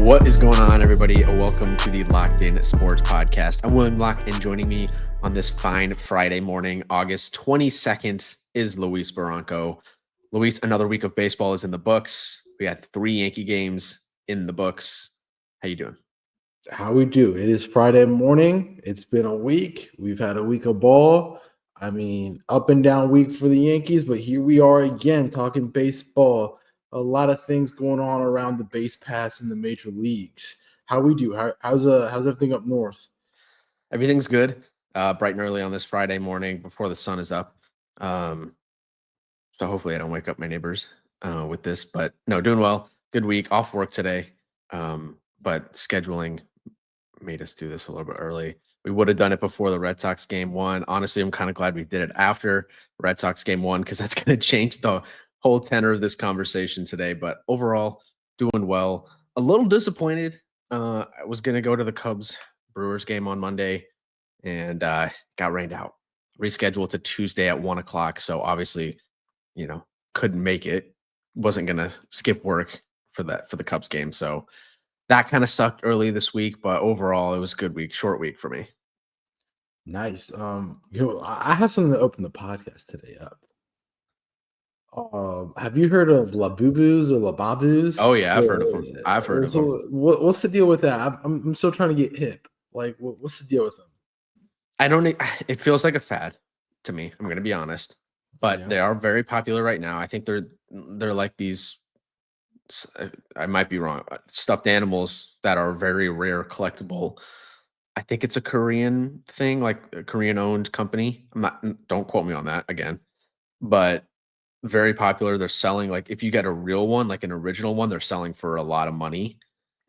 What is going on, everybody? Welcome to the Locked In Sports Podcast. I'm William Locke, and joining me on this fine Friday morning, August 22nd, is Luis Barranco. Luis, another week of baseball is in the books. We had 3 Yankee games in the books. How you doing? How we do? It is Friday morning. It's been a week. We've had a week of ball. I mean, up and down week for the Yankees, but here we are again talking baseball. A lot of things going on around the base pass in the major leagues. How we do? How's everything up north? Everything's good. Bright and early on this Friday morning before the sun is up. So hopefully I don't wake up my neighbors with this, but no, doing well. Good week. Off work today. But scheduling made us do this a little bit early. We would have done it before the Red Sox game 1. Honestly, I'm kind of glad we did it after Red Sox game 1 because that's going to change the whole tenor of this conversation today. But overall, doing well. A little disappointed. I was going to go to the Cubs Brewers game on Monday and got rained out. Rescheduled to Tuesday at 1 o'clock. So obviously, couldn't make it. Wasn't going to skip work for the Cubs game. So that kind of sucked early this week, but overall it was a good week, short week for me. Nice. I have something to open the podcast today up. Have you heard of Labubus or Lababus? Oh yeah, I've heard of them. I've heard of them. What's the deal with that? I'm still trying to get hip. Like, what's the deal with them? It feels like a fad to me. I'm going to be honest, but they are very popular right now. I think they're like these. I might be wrong. Stuffed animals that are very rare, collectible. I think it's a Korean thing, like a Korean-owned company. Don't quote me on that again, but very popular. They're selling, like, if you get a real one, like an original one, they're selling for a lot of money.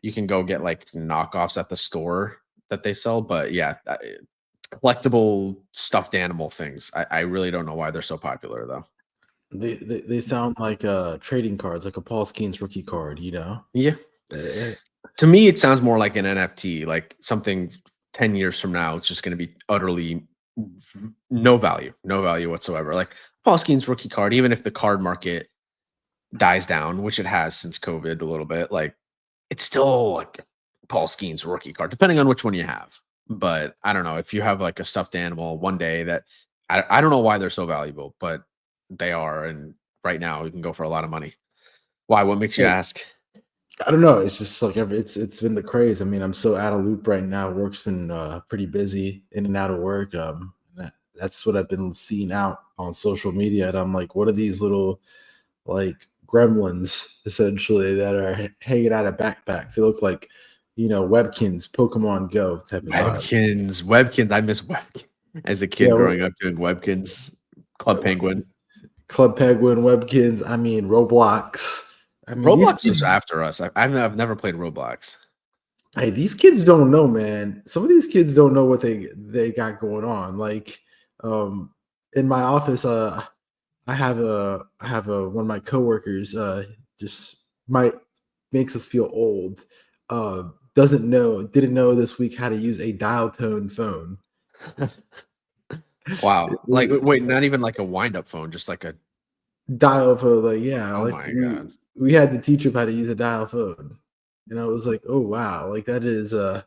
You can go get like knockoffs at the store that they sell, but yeah, collectible stuffed animal things. I really don't know why they're so popular though. They sound like trading cards, like a Paul Skeens rookie card, Yeah. To me, it sounds more like an NFT, like something 10 years from now, it's just going to be utterly no value whatsoever. Like Paul Skeens rookie card, even if the card market dies down, which it has since COVID a little bit, like it's still like Paul Skeens rookie card, depending on which one you have. But I don't know, if you have like a stuffed animal one day that I don't know why they're so valuable, but they are, and right now you can go for a lot of money. Why? What makes you ask? I don't know. It's just like it's been the craze. I mean, I'm so out of loop right now. Work's been pretty busy, in and out of work. That's what I've been seeing out on social media, and I'm like, what are these little like gremlins essentially that are hanging out of backpacks? They look like Webkins, Pokemon Go type of Webkins. I miss Webkins as a kid growing up doing Webkins. Club Penguin, Webkins. I mean, Roblox. Roblox is after us. I've never played Roblox. Hey, these kids don't know, man. Some of these kids don't know what they got going on. Like, in my office, I have one of my coworkers. Just makes us feel old. Didn't know this week how to use a dial tone phone. Wow. Like, wait, not even like a wind-up phone, just like a dial phone. Like, yeah. Oh like my God. We had to teach him how to use a dial phone. And I was like, oh, wow. Like, that is I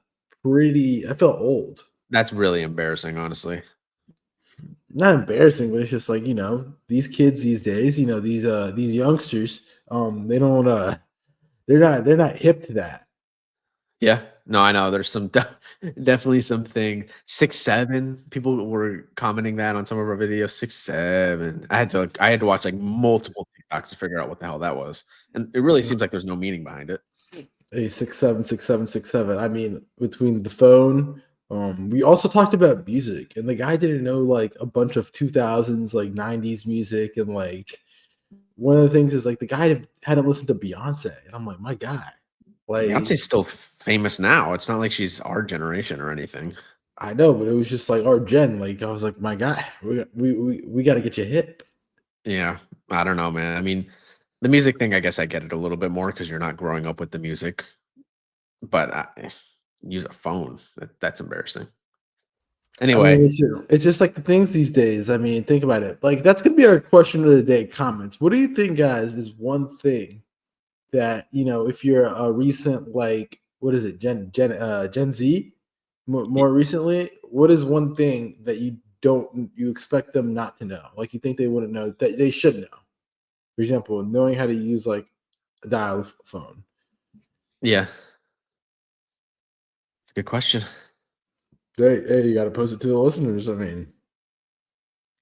felt old. That's really embarrassing, honestly. Not embarrassing, but it's just like, these kids these days, these youngsters, they don't, they're not hip to that. Yeah, no, I know there's some definitely something 6'7". People were commenting that on some of our videos. 6'7". I had to watch like multiple TikToks to figure out what the hell that was, and it really seems like there's no meaning behind it. A 6'7", 6'7", 6'7". I mean, between the phone, we also talked about music, and the guy didn't know like a bunch of 2000s, like 90s music, and like one of the things is like the guy hadn't listened to Beyonce, and I'm like, my God. Like, Beyonce's still famous now. It's not like she's our generation or anything. I know, but it was just like our gen. Like, I was like, my guy, we got to get you hip. Yeah, I don't know, man. I mean, the music thing, I guess I get it a little bit more because you're not growing up with the music. But use a phone. That's embarrassing. Anyway, I mean, it's just like the things these days. I mean, think about it. Like, that's gonna be our question of the day. Comments. What do you think, guys? Is one thing that if you're a recent like what is it, Gen Z? More recently, what is one thing that you expect them not to know? Like you think they wouldn't know that they should know? For example, knowing how to use like a dial phone. Yeah, it's a good question. Hey, you got to post it to the listeners. I mean,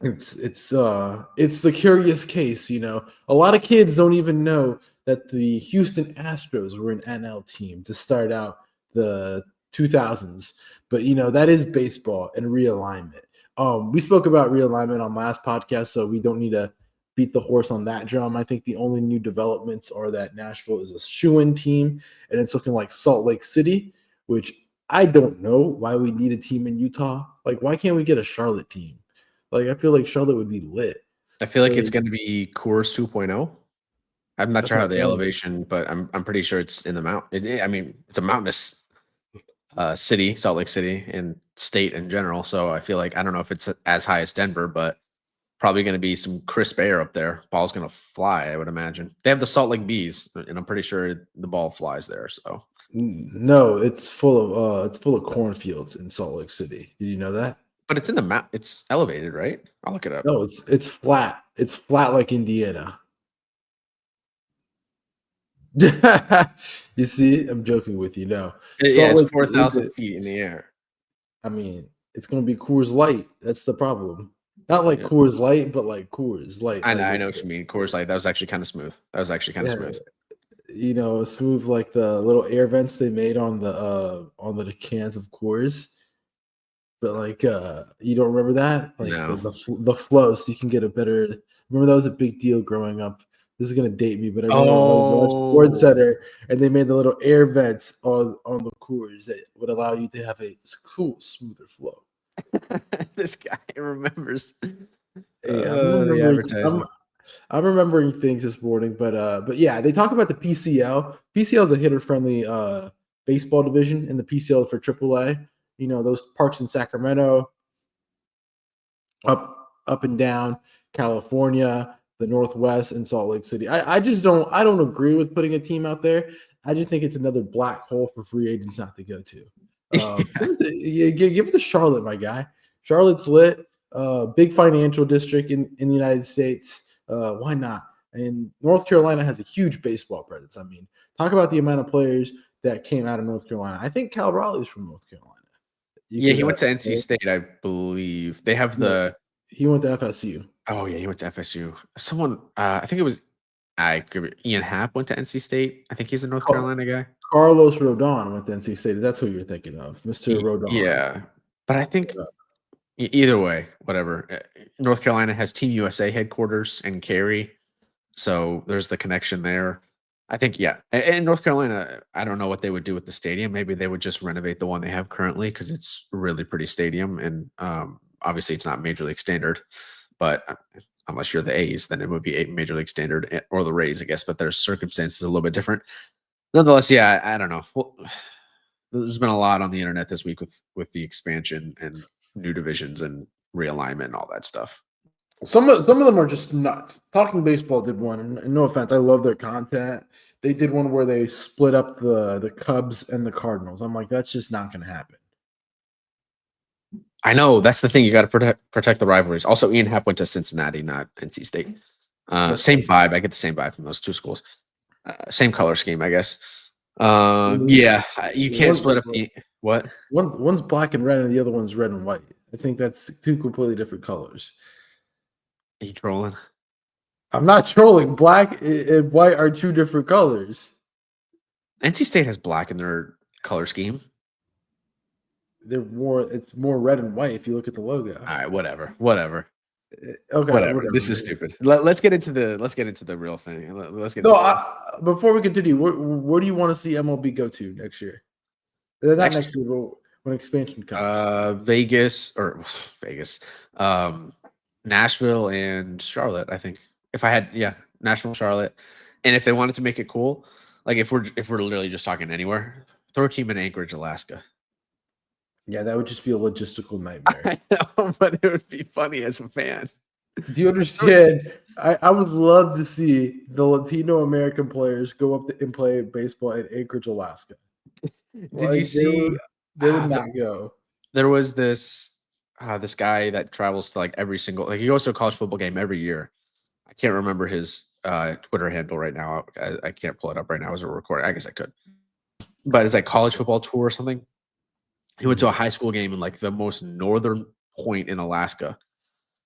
it's the curious case, you know. A lot of kids don't even know that the Houston Astros were an NL team to start out the 2000s, but you know that is baseball and realignment. We spoke about realignment on last podcast, so we don't need to beat the horse on that drum. I think the only new developments are that Nashville is a shoe-in team, and it's looking like Salt Lake City, which I don't know why we need a team in Utah. Like, why can't we get a Charlotte team? Like, I feel like Charlotte would be lit. I feel like it's Like, going to be Coors 2.0. I'm not that's sure how not the bad. elevation, but I'm pretty sure it's in the I mean, it's a mountainous city, Salt Lake City, and state in general. So I feel like I don't know if it's as high as Denver, but probably going to be some crisp air up there. Ball's going to fly, I would imagine. They have the Salt Lake Bees, and I'm pretty sure the ball flies there. So, No, it's full of cornfields in Salt Lake City. Did you know that? but it's in the map. It's elevated, right? I'll look it up. No, it's flat. It's flat like Indiana. You see, I'm joking with you. No, Yeah, Salt it's Lake City. 4,000 feet in the air. I mean, it's gonna be Coors Light. That's the problem. Not like Yeah. Coors Light, but like Coors Light. I know, Like I with know what you mean. Coors Light. That was actually kind of smooth. That was actually kind of yeah, smooth. you know, smooth like the little air vents they made on the cans of Coors. But like you don't remember that? Like No. the flow, so you can get a better remember that was a big deal growing up. This is gonna date me, but I remember I would watch Sports Oh, Center and they made the little air vents on the Coors that would allow you to have a cool, smoother flow. this guy remembers Hey, the advertising. I'm remembering things this morning, but yeah, they talk about the PCL. PCL is a hitter friendly baseball division, and the PCL for AAA. You know those parks in Sacramento, up and down California, the Northwest, and Salt Lake City. I just don't agree with putting a team out there. I just think it's another black hole for free agents not to go to. Give it to Charlotte, my guy. Charlotte's lit. Big financial district in the United States. Why not? And North Carolina has a huge baseball presence. I mean, talk about the amount of players that came out of North Carolina. I think Cal Raleigh's from North Carolina. You Yeah, could he went to NC State, I believe. They have no, the he went to FSU. oh yeah, he went to FSU. Someone, I think it was Ian Happ went to NC State. I think he's a North Carolina guy. Carlos Rodon went to NC State. That's who you're thinking of, Mr. Rodon. Yeah, but I think either way, whatever. North Carolina has Team USA headquarters in Cary, so there's the connection there. I think yeah, and North Carolina. I don't know what they would do with the stadium. Maybe they would just renovate the one they have currently because it's a really pretty stadium, and obviously it's not Major League standard. But unless you're the A's, then it would be a Major League standard or the Rays, I guess. But their circumstances are a little bit different. Nonetheless, yeah, I don't know. Well, there's been a lot on the internet this week with the expansion and new divisions and realignment and all that stuff. Some of them are just nuts. Talking Baseball did one, and no offense, I love their content. They did one where they split up the Cubs and the Cardinals. I'm like, that's just not going to happen. I know that's the thing. You got to protect the rivalries. Also, Ian Happ went to Cincinnati, not NC State. Same vibe. I get the same vibe from those two schools. Same color scheme, I guess. Yeah, you can't split up the what? One's black and red, and the other one's red and white. I think that's two completely different colors. Are you trolling? I'm not trolling. Black and white are two different colors. NC State has black in their color scheme. It's more red and white if you look at the logo. All right, whatever. Okay, Whatever. This is stupid. Let's get into the real thing. Let's get. Before we continue, where do you want to see MLB go to next year? Not next year, but when expansion comes. Vegas. Nashville and Charlotte. I think if I had Nashville, Charlotte, and if they wanted to make it cool, like if we're literally just talking anywhere, throw a team in Anchorage, Alaska. Yeah, that would just be a logistical nightmare. I know, but it would be funny as a fan. Do you understand? I would love to see the Latino American players go up and play baseball in Anchorage, Alaska. Did you Like see? they would not go. There was this guy that travels to like every single like he goes to a college football game every year. I can't remember his Twitter handle right now. I can't pull it up right now as we're recording. I guess I could, but it's like college football tour or something. He went to a high school game in like the most northern point in Alaska,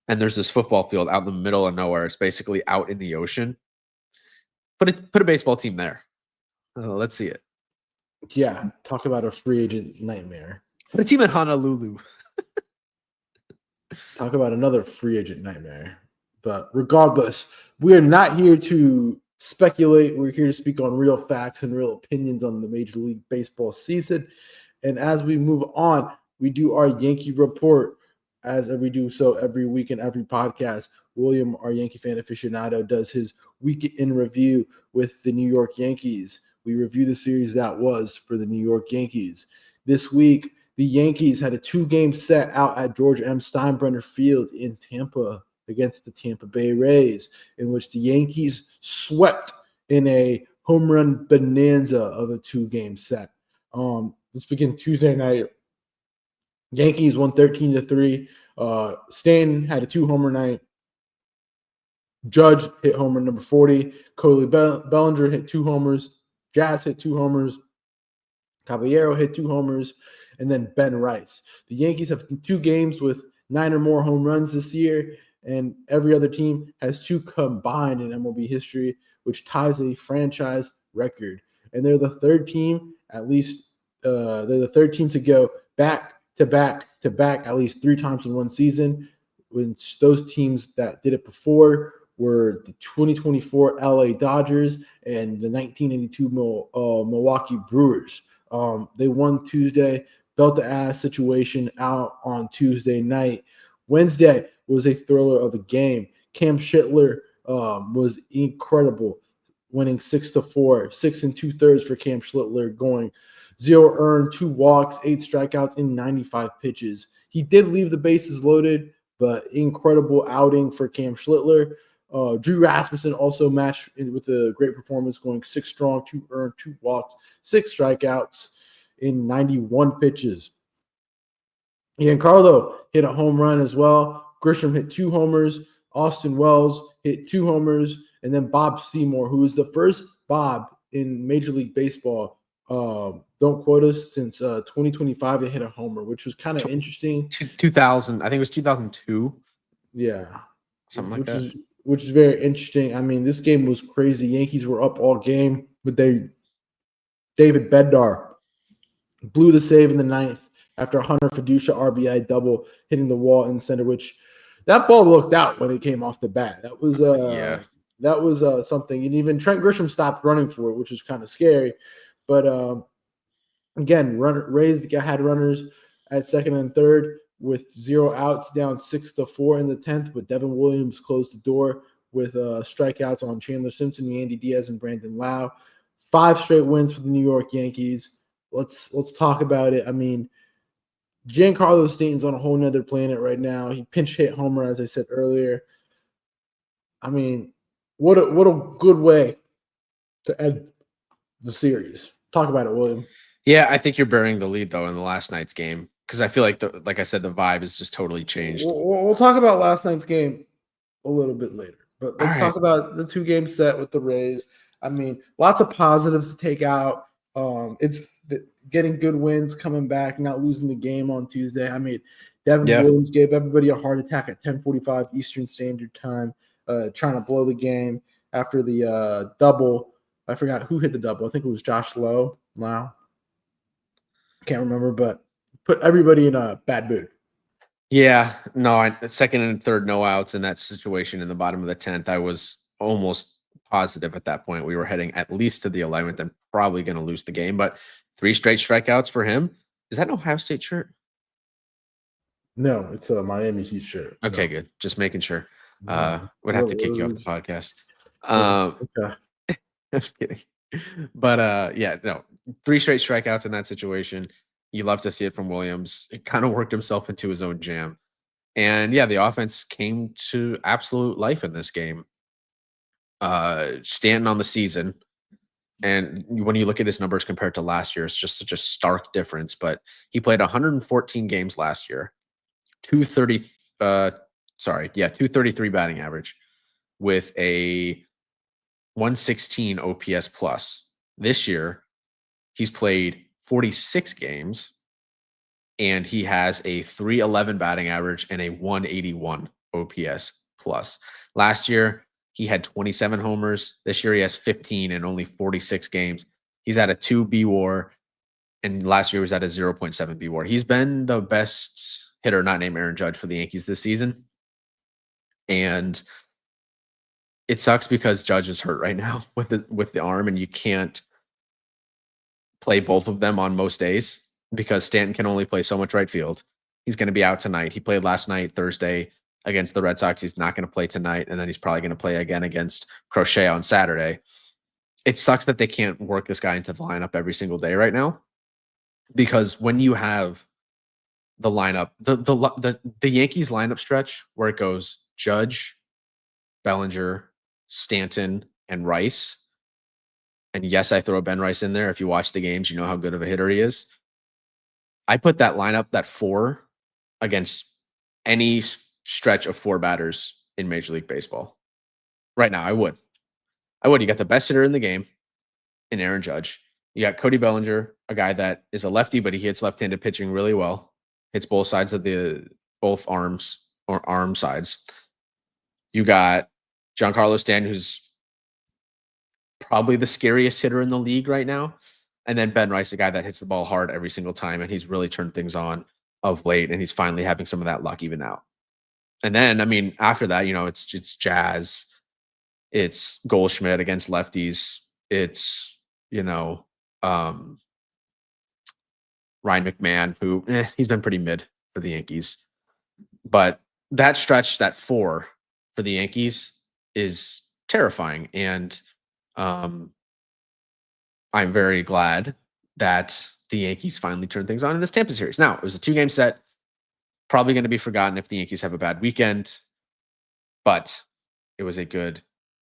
and there's this football field out in the middle of nowhere. It's basically out in the ocean. Put a baseball team there. Let's see it. Yeah, talk about a free agent nightmare. Put a team in Honolulu. Talk about another free agent nightmare. But regardless, we are not here to speculate. We're here to speak on real facts and real opinions on the Major League Baseball season. And as we move on, we do our Yankee report as we do so every week in every podcast. William, our Yankee fan aficionado, does his week in review with the New York Yankees. We review the series that was for the New York Yankees. This week, the Yankees had a 2-game set out at George M. Steinbrenner Field in Tampa against the Tampa Bay Rays, in which the Yankees swept in a home run bonanza of a 2-game set. Let's begin Tuesday night. Yankees won 13-3. Stanton had a 2-homer night. Judge hit homer number 40. Cody Bellinger hit 2 homers. Jazz hit 2 homers. Caballero hit 2 homers. And then Ben Rice. The Yankees have 2 games with 9 or more home runs this year, and every other team has 2 combined in MLB history, which ties a franchise record. And they're the third team, at least they're the third team to go back to back to back at least 3 times in one season. When those teams that did it before were the 2024 LA Dodgers and the 1982 Milwaukee Brewers. They won Tuesday, belt the ass situation out on Tuesday night. Wednesday was a thriller of a game. Cam Schittler was incredible, winning 6-4, 6 2/3 for Cam Schittler, going 0 earned, 2 walks, 8 strikeouts in 95 pitches. He did leave the bases loaded, but incredible outing for Cam Schittler. Drew Rasmussen also matched with a great performance, going 6 strong, 2 earned, 2 walks, 6 strikeouts in 91 pitches. Giancarlo hit a home run as well. Grisham hit 2 homers. Austin Wells hit 2 homers. And then Bob Seymour, who is the first Bob in Major League Baseball, don't quote us, since 2025 they hit a homer, which was kind of interesting. 2000, I think it was 2002. Yeah. Something like that. Which is very interesting. I mean, this game was crazy. Yankees were up all game, but David Bednar blew the save in the 9th after a Hunter Fiducia RBI double hitting the wall in center, which that ball looked out when it came off the bat. That was something. And even Trent Grisham stopped running for it, which was kind of scary. But again, Rays had runners at second and third with 0 outs, down 6-4 in the 10th. But Devin Williams closed the door with strikeouts on Chandler Simpson, Yandy Diaz, and Brandon Lau. 5 straight wins for the New York Yankees. Let's talk about it. I mean, Giancarlo Stanton's on a whole nother planet right now. He pinch hit homer, as I said earlier. I mean, what a good way to end the series. Talk about it, William. Yeah, I think you're burying the lead though in the last night's game, because I feel like like I said, the vibe has just totally changed. We'll talk about last night's game a little bit later, but let's talk about the 2-game set with the Rays. I mean, lots of positives to take out. It's getting good wins, coming back, not losing the game on Tuesday. I mean, Devin Williams gave everybody a heart attack at 10:45 Eastern Standard Time, trying to blow the game after the double. I forgot who hit the double. I think it was Josh Lowe. Wow. Can't remember, but put everybody in a bad mood. Yeah, no, second and third no outs in that situation in the bottom of the 10th. I was almost positive at that point we were heading at least to the 11th and probably going to lose the game. But 3 straight strikeouts for him. Is that an Ohio State shirt? No, it's a Miami Heat shirt. Okay, good. Just making sure. Would have to kick you off the podcast. Okay. I'm kidding. But yeah, no, 3 straight strikeouts in that situation. You love to see it from Williams. It kind of worked himself into his own jam. And yeah, the offense came to absolute life in this game. Stanton on the season And when you look at his numbers compared to last year, it's just such a stark difference. But he played 114 games last year, 230, 233 batting average with a 116 OPS plus. This year, he's played 46 games and he has a 311 batting average and a 181 OPS plus. Last year, he had 27 homers. This year, he has 15 in only 46 games. He's at a 2 B war, and last year was at a 0.7 B war. He's been the best hitter, not named Aaron Judge, for the Yankees this season. And it sucks because Judge is hurt right now with the arm, and you can't play both of them on most days because Stanton can only play so much right field. He's going to be out tonight. He played last night, Thursday, against the Red Sox. He's not going to play tonight, and then he's probably going to play again against Crochet on Saturday. It sucks that they can't work this guy into the lineup every single day right now, because when you have the lineup, the Yankees lineup stretch where it goes Judge, Bellinger, Stanton, and Rice. And yes, I throw Ben Rice in there. If you watch the games, you know how good of a hitter he is. I put that lineup, that 4, against any stretch of 4 batters in Major League Baseball. Right now, I would. You got the best hitter in the game in Aaron Judge. You got Cody Bellinger, a guy that is a lefty, but he hits left-handed pitching really well. Hits both sides of both arms or arm sides. You got Giancarlo Stanton, who's probably the scariest hitter in the league right now. And then Ben Rice, a guy that hits the ball hard every single time, and he's really turned things on of late, and he's finally having some of that luck even out. And then, I mean, after that, it's Jazz, it's Goldschmidt against lefties, it's Ryan McMahon, who he's been pretty mid for the Yankees, but that stretch, that 4 for the Yankees, is terrifying, and I'm very glad that the Yankees finally turned things on in this Tampa series. Now, it was a 2-game set, probably going to be forgotten if the Yankees have a bad weekend, but it was a good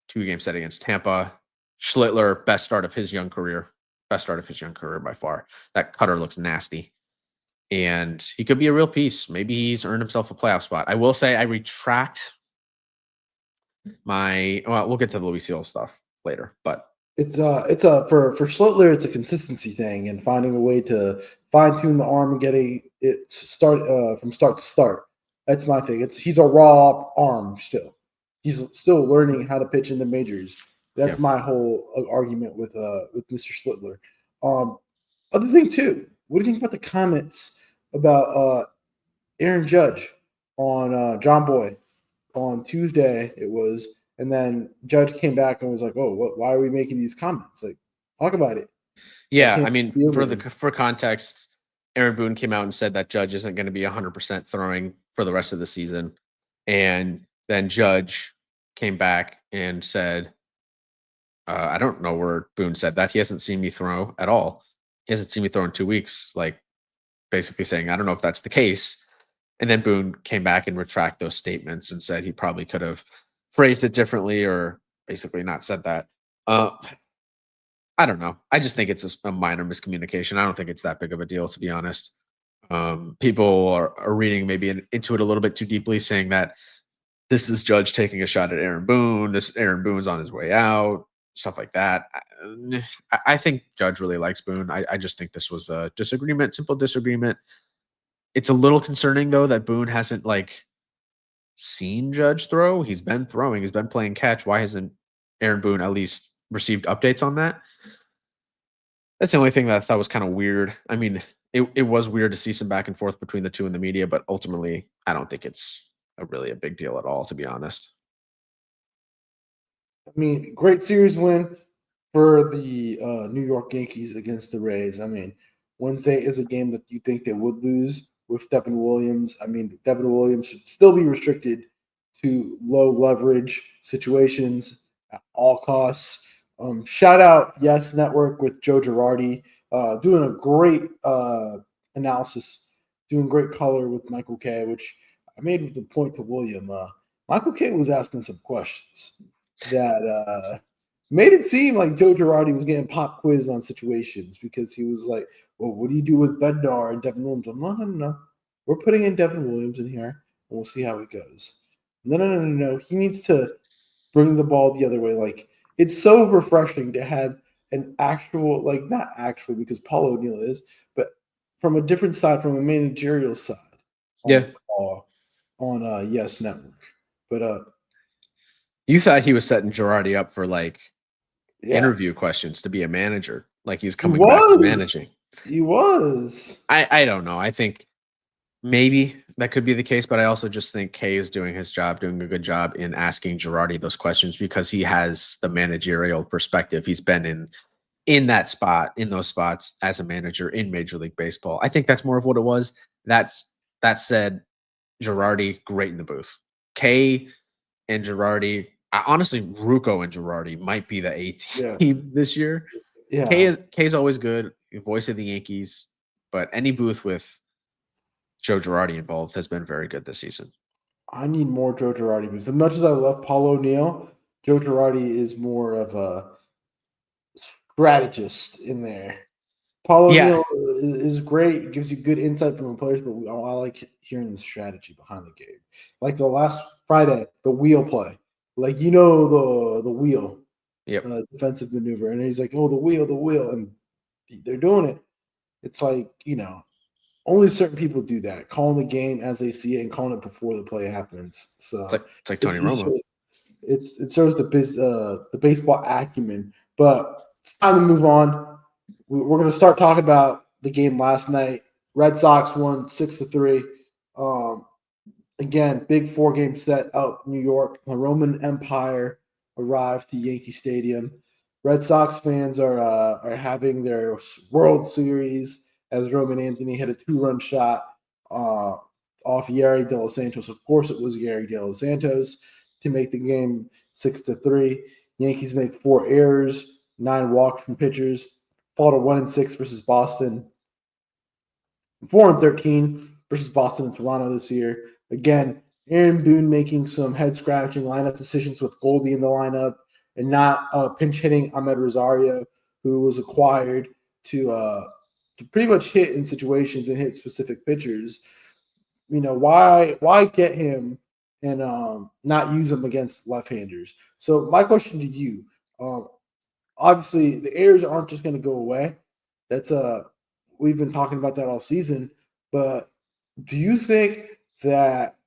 2-game set against Tampa. Schlittler, best start of his young career by far. That cutter looks nasty, and he could be a real piece. Maybe he's earned himself a playoff spot. I will say I retract we'll get to the Luis Seal stuff later, but It's for Schlittler, it's a consistency thing and finding a way to fine tune the arm and getting it start from start to start. That's my thing. He's a raw arm still. He's still learning how to pitch in the majors. That's my whole argument with Mr. Schlittler. Other thing too. What do you think about the comments about Aaron Judge on John Boy on Tuesday? It was. And then Judge came back and was like, "Oh, why are we making these comments? Like, talk about it." Yeah, I mean, for context, Aaron Boone came out and said that Judge isn't going to be 100% throwing for the rest of the season, and then Judge came back and said, "I don't know where Boone said that. He hasn't seen me throw at all. He hasn't seen me throw in 2 weeks." Like, basically saying, "I don't know if that's the case." And then Boone came back and retract those statements and said he probably could have phrased it differently, or basically not said that. I don't know. I just think it's a minor miscommunication. I don't think it's that big of a deal, to be honest. People are reading maybe into it a little bit too deeply, saying that this is Judge taking a shot at Aaron Boone. This Aaron Boone's on his way out, stuff like that. I think Judge really likes Boone. I just think this was a disagreement, simple disagreement. It's a little concerning though that Boone hasn't seen Judge throw. He's been throwing. He's been playing catch. Why hasn't Aaron Boone at least received updates on that? That's the only thing that I thought was kind of weird. I mean, it was weird to see some back and forth between the two in the media, but ultimately, I don't think it's really a big deal at all, to be honest. I mean, great series win for the New York Yankees against the Rays. I mean, Wednesday is a game that you think they would lose with Devin Williams. I mean, Devin Williams should still be restricted to low leverage situations at all costs. Shout out Yes Network with Joe Girardi, doing a great analysis, doing great color with Michael K, which I made the point to William. Michael K was asking some questions that made it seem like Joe Girardi was getting pop quiz on situations because he was like, well, what do you do with Bednar and Devin Williams? I'm like, no. We're putting in Devin Williams in here, and we'll see how it goes. No. He needs to bring the ball the other way. Like, it's so refreshing to have an actual, like, not actual because Paul O'Neill is, but from a different side, from a managerial side on Yeah. the call on Yes Network. But You thought he was setting Girardi up for like yeah, interview questions to be a manager, like he's he coming back to was. managing. He was. I don't know. I think maybe that could be the case, but I also just think Kay is doing his job, doing a good job in asking Girardi those questions because he has the managerial perspective. He's been in that spot, in those spots as a manager in Major League Baseball. I think that's more of what it was. That said, Girardi, great in the booth. Kay and Girardi, honestly, Rucco and Girardi might be the A Yeah. team this year. Yeah. Kay's always good, voice of the Yankees, but any booth with Joe Girardi involved has been very good this season. I need more Joe Girardi because as much as I love Paul O'Neill, Joe Girardi is more of a strategist in there. Paul Yeah, O'Neill is great, gives you good insight from the players, but I like hearing the strategy behind the game. Like the last Friday, the wheel play. Like the wheel, yep. defensive maneuver. And he's like, oh, the wheel. And they're doing it. It's like, only certain people do that, calling the game as they see it and calling it before the play happens. So It's like Tony it's Romo. it shows the baseball acumen. But it's time to move on. We're going to start talking about the game last night. Red Sox won 6-3. Again, big 4-game set out New York. The Roman Empire arrived to Yankee Stadium. Red Sox fans are having their World Series as Roman Anthony hit a 2-run shot uh, off Yari De Los Santos. Of course, it was Yari De Los Santos to make the game 6-3. Yankees make 4 errors, 9 walks from pitchers, fall to 1-6 versus Boston, 4-13 versus Boston and Toronto this year. Again, Aaron Boone making some head scratching lineup decisions with Goldie in the lineup and not pinch hitting Ahmed Rosario, who was acquired to pretty much hit in situations and hit specific pitchers. Why get him and not use him against left-handers? So my question to you, obviously the errors aren't just going to go away. That's we've been talking about that all season. But do you think that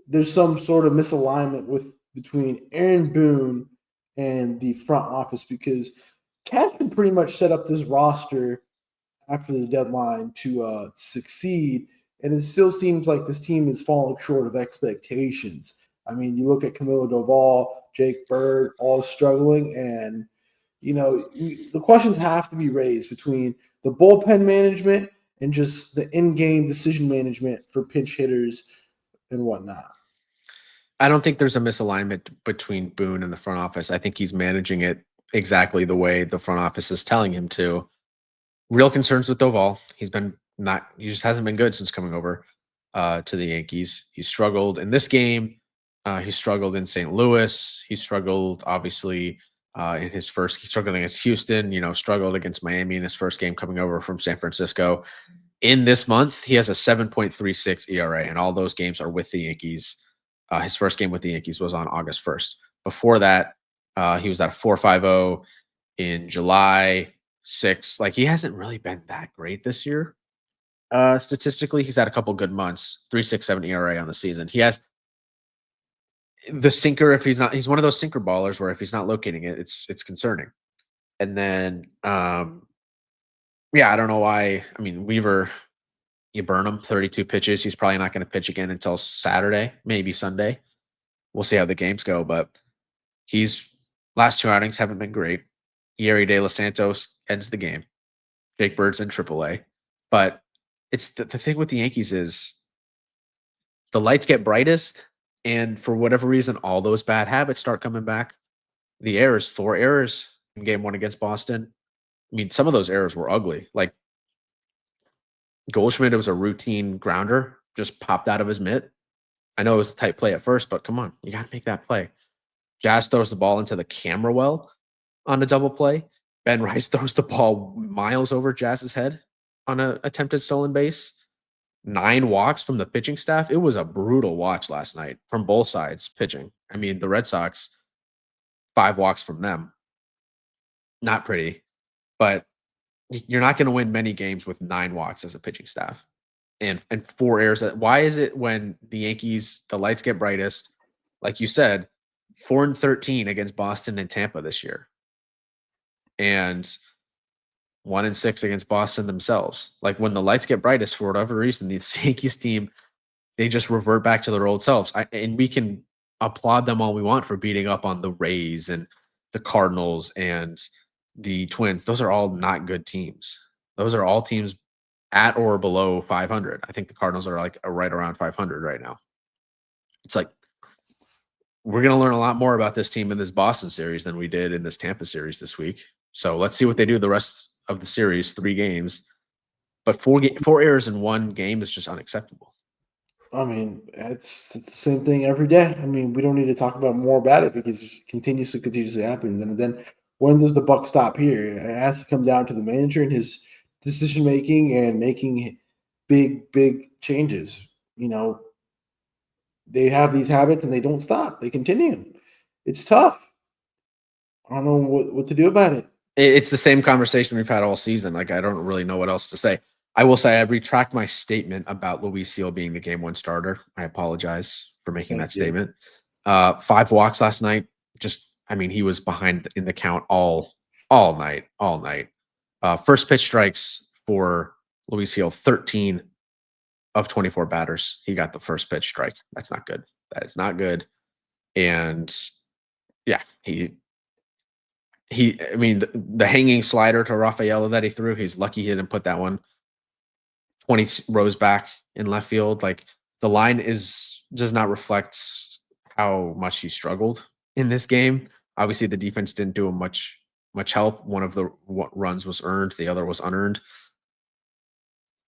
there's some sort of misalignment between Aaron Boone and the front office? Because Cat can pretty much set up this roster after the deadline to succeed, and it still seems like this team is falling short of expectations. I mean, you look at Camilo Doval, Jake Bird, all struggling, and the questions have to be raised between the bullpen management and just the in-game decision management for pinch hitters and whatnot. I don't think there's a misalignment between Boone and the front office. I think he's managing it exactly the way the front office is telling him to. Real concerns with Doval. He just hasn't been good since coming over to the Yankees. He struggled in this game. He struggled in St. Louis. He struggled, obviously, he struggled against Houston, struggled against Miami in his first game coming over from San Francisco. In this month, he has a 7.36 ERA, and all those games are with the Yankees. His first game with the Yankees was on August 1st. Before that, he was at a 4.50 in July 6th. Like, he hasn't really been that great this year. Statistically, he's had a couple good months, 3.67 ERA on the season. He has the sinker. If he's one of those sinker ballers where if he's not locating it, it's concerning. And then, yeah, I don't know why. I mean, Weaver, you burn him 32 pitches. He's probably not going to pitch again until Saturday, maybe Sunday. We'll see how the games go, but he's last 2 outings haven't been great. Yeri De Los Santos ends the game. Jake Bird's in AAA. But it's the thing with the Yankees is the lights get brightest, and for whatever reason, all those bad habits start coming back. The errors, 4 errors in game 1 against Boston. I mean, some of those errors were ugly. Like Goldschmidt, it was a routine grounder, just popped out of his mitt. I know it was a tight play at first, but come on, you got to make that play. Jazz throws the ball into the camera well. on a double play. Ben Rice throws the ball miles over Jazz's head on an attempted stolen base. 9 walks from the pitching staff. It was a brutal watch last night from both sides pitching. I mean, the Red Sox, 5 walks from them. Not pretty, but you're not going to win many games with 9 walks as a pitching staff and 4 errors. Why is it when the Yankees, the lights get brightest, like you said, 4-13 against Boston and Tampa this year, and 1-6 against Boston themselves? Like when the lights get brightest, for whatever reason, the Yankees team, they just revert back to their old selves. And we can applaud them all we want for beating up on the Rays and the Cardinals and the Twins. Those are all not good teams. Those are all teams at or below 500. I think the Cardinals are like right around 500 right now. It's like we're going to learn a lot more about this team in this Boston series than we did in this Tampa series this week. So let's see what they do the rest of the series, 3 games. But 4 errors in 1 game is just unacceptable. I mean, it's the same thing every day. I mean, we don't need to talk about more about it because it continuously happens. And then when does the buck stop here? It has to come down to the manager and his decision making and making big changes. You know, they have these habits and they don't stop. They continue. It's tough. I don't know what to do about it. It's the same conversation we've had all season. Like, I don't really know what else to say. I will say I retract my statement about Luis Gil being the game 1 starter. I apologize for making that statement. 5 walks last night. Just, I mean, he was behind in the count all night. First pitch strikes for Luis Gil, 13 of 24 batters. He got the first pitch strike. That's not good. That is not good. And yeah, I mean, the hanging slider to Rafaela that he threw, he's lucky he didn't put that one 20 rows back in left field. Like, the line does not reflect how much he struggled in this game. Obviously, the defense didn't do him much help. One of the runs was earned, the other was unearned.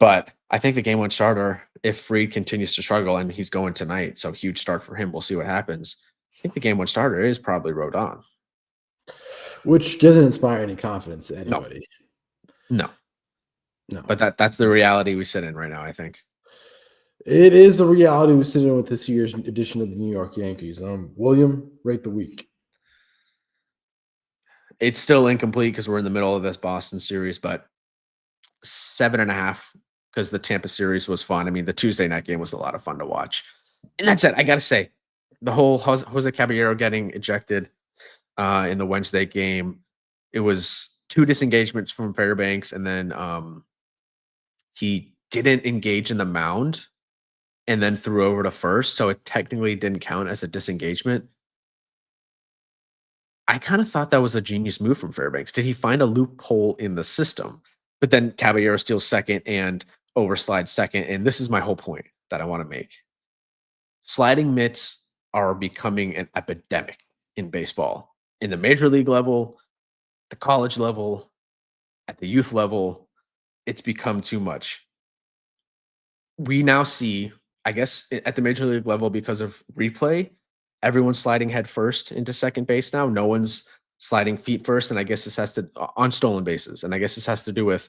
But I think the game 1 starter, if Fried continues to struggle, and he's going tonight, so huge start for him. We'll see what happens. I think the game 1 starter is probably Rodon. Which doesn't inspire any confidence to anybody. No. But that's the reality we sit in right now, I think. It is the reality we sit in with this year's edition of the New York Yankees. William, rate the week. It's still incomplete because we're in the middle of this Boston series, but 7.5 because the Tampa series was fun. I mean, the Tuesday night game was a lot of fun to watch. And that's it. I got to say, the whole Jose Caballero getting ejected in the Wednesday game, it was 2 disengagements from Fairbanks, and then he didn't engage in the mound and then threw over to first, so it technically didn't count as a disengagement. I kind of thought that was a genius move from Fairbanks. Did he find a loophole in the system? But then Caballero steals second and overslides second, and this is my whole point that I want to make. Sliding mitts are becoming an epidemic in baseball. In the major league level, the college level, at the youth level, it's become too much. We now see, I guess, at the major league level, because of replay, everyone's sliding head first into second base now. No one's sliding feet first, and I guess this has to on stolen bases. And I guess this has to do with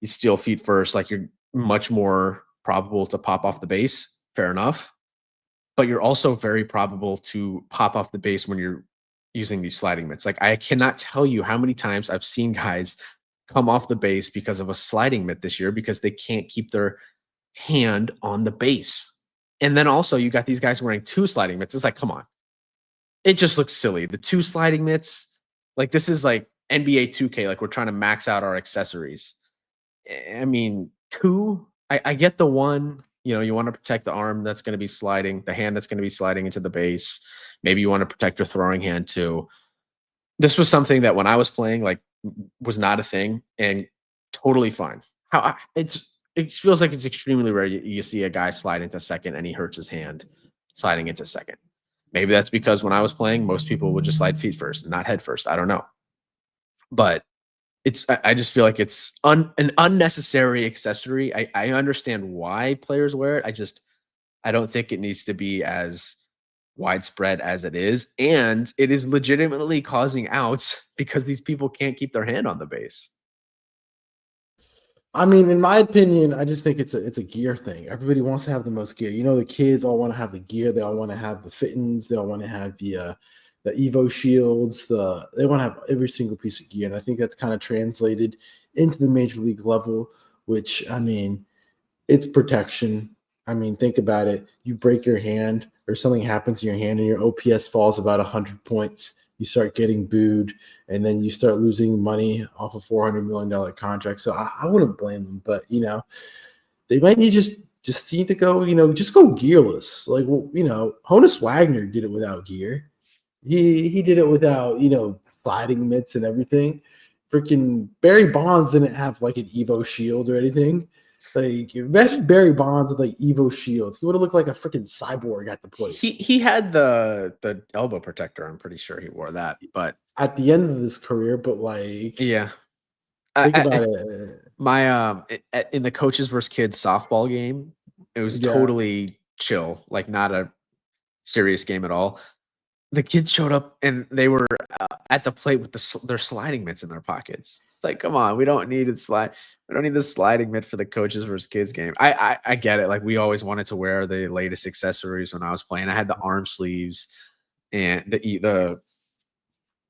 you steal feet first, like you're much more probable to pop off the base. Fair enough. But you're also very probable to pop off the base when you're using these sliding mitts. Like, I cannot tell you how many times I've seen guys come off the base because of a sliding mitt this year because they can't keep their hand on the base. And then also you got these guys wearing 2 sliding mitts. It's like, come on. It just looks silly. The 2 sliding mitts, like, this is like NBA 2K, like we're trying to max out our accessories. I mean, 2, I get the 1, you want to protect the arm that's going to be sliding, the hand that's going to be sliding into the base. Maybe you want to protect your throwing hand too. This was something that when I was playing, like, was not a thing and totally fine. It feels like it's extremely rare you see a guy slide into second and he hurts his hand sliding into second. Maybe that's because when I was playing, most people would just slide feet first and not head first. I don't know. But I just feel like it's an unnecessary accessory. I understand why players wear it. I don't think it needs to be as widespread as it is, and it is legitimately causing outs because these people can't keep their hand on the base. I mean, in my opinion, I just think it's a gear thing. Everybody wants to have the most gear. You know, the kids all want to have the gear. They all want to have the fittings. They all want to have the Evo shields. They want to have every single piece of gear. And I think that's kind of translated into the major league level, which, I mean, it's protection. I mean, think about it. You break your hand or something happens to your hand and your OPS falls about 100 points. You start getting booed, and then you start losing money off a $400 million contract. So I wouldn't blame them, but, you know, they might need just need to go, you know, just go gearless. Like, well, you know, Honus Wagner did it without gear. He did it without, you know, sliding mitts and everything. Freaking Barry Bonds didn't have like an Evo shield or anything. Like, imagine Barry Bonds with like Evo shields. He would have looked like a freaking cyborg at the plate. He had the elbow protector. I'm pretty sure he wore that, but At the end of his career, but like, yeah. think about it. My in the coaches versus kids softball game, it was Yeah. totally chill, like not a serious game at all. The kids showed up and they were at the plate with their sliding mitts in their pockets. It's like, come on, we don't need it slide. We don't need the sliding mitt for the coaches versus kids game. I get it. Like, we always wanted to wear the latest accessories when I was playing. I had the arm sleeves and the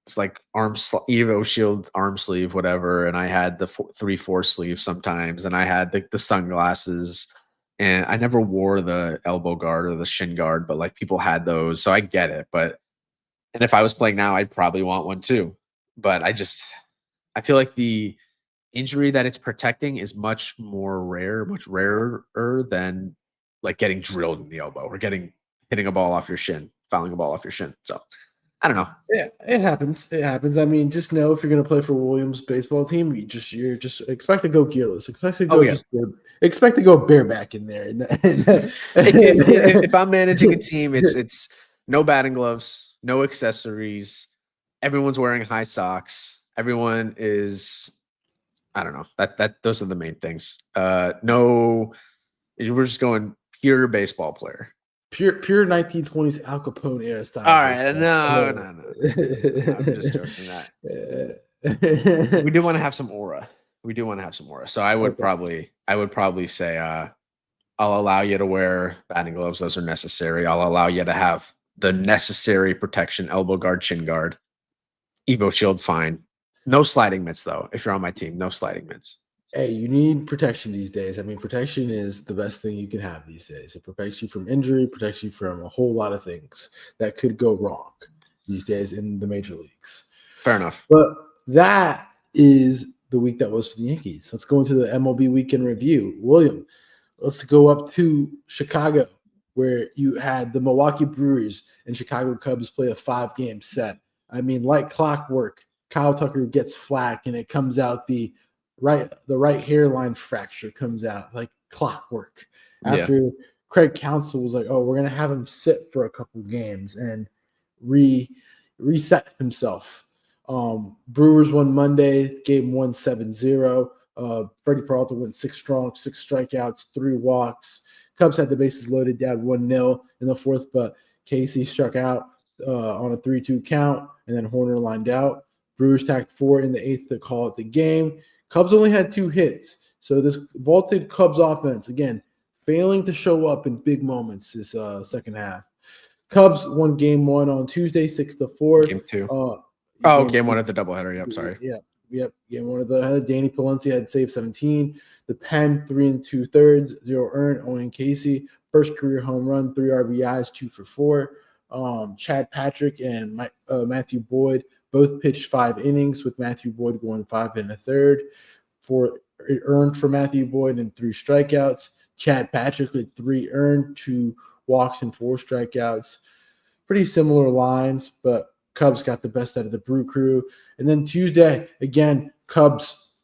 it's like Evo Shield arm sleeve, whatever. And I had the 3/4 sleeve sometimes, and I had the sunglasses. And I never wore the elbow guard or the shin guard, but like people had those, so I get it. But and if I was playing now, I'd probably want one too. But I feel like the injury that it's protecting is much rarer than like getting drilled in the elbow or hitting a ball off your shin, fouling a ball off your shin. So I don't know. Yeah, it happens. It happens. I mean, just know if you're going to play for Williams baseball team, you're just expect to go gearless. Expect to go expect to go bareback in there. If I'm managing a team, it's no batting gloves, no accessories. Everyone's wearing high socks. Everyone is, I don't know. That those are the main things. No, we're just going pure baseball player. Pure 1920s Al Capone era style. All right, no. I'm just joking. That we do want to have some aura. So I would probably say I'll allow you to wear batting gloves. Those are necessary. I'll allow you to have the necessary protection, elbow guard, chin guard, Evo shield, fine. No sliding mitts though. If you're on my team, no sliding mitts. Hey, you need protection these days. I mean, protection is the best thing you can have these days. It protects you from injury, protects you from a whole lot of things that could go wrong these days in the major leagues. Fair enough. But that is the week that was for the Yankees. Let's go into the MLB weekend review. William, let's go up to Chicago, where you had the Milwaukee Brewers and Chicago Cubs play a 5-game set. I mean, like clockwork, Kyle Tucker gets flack, and it comes out the right hairline fracture comes out like clockwork. After Craig Counsell was like, "Oh, we're gonna have him sit for a couple games and reset himself." Brewers won Monday, game 1 7-0. Freddie Peralta went 6 strikeouts, 3 walks. Cubs had the bases loaded, down 1-0 in the fourth, but Casey struck out on a 3-2 count, and then Horner lined out. Brewers tacked 4 in the 8th to call it the game. Cubs only had 2 hits, so this vaulted Cubs offense, again, failing to show up in big moments this second half. Cubs won game 1 on Tuesday, 6-4. Game 2. Game 1 at the doubleheader. Yep, sorry. Yep. Game 1 of the Danny Palencia had saved 17. The Pen, 3 2/3, 0 earned. Owen Casey, first career home run, 3 RBIs, 2 for 4. Chad Patrick and Matthew Boyd both pitched 5 innings, with Matthew Boyd going 5 1/3. 4 earned for Matthew Boyd and 3 strikeouts. Chad Patrick with 3 earned, 2 walks and 4 strikeouts. Pretty similar lines, but Cubs got the best out of the Brew Crew. And then Tuesday, again, Cubs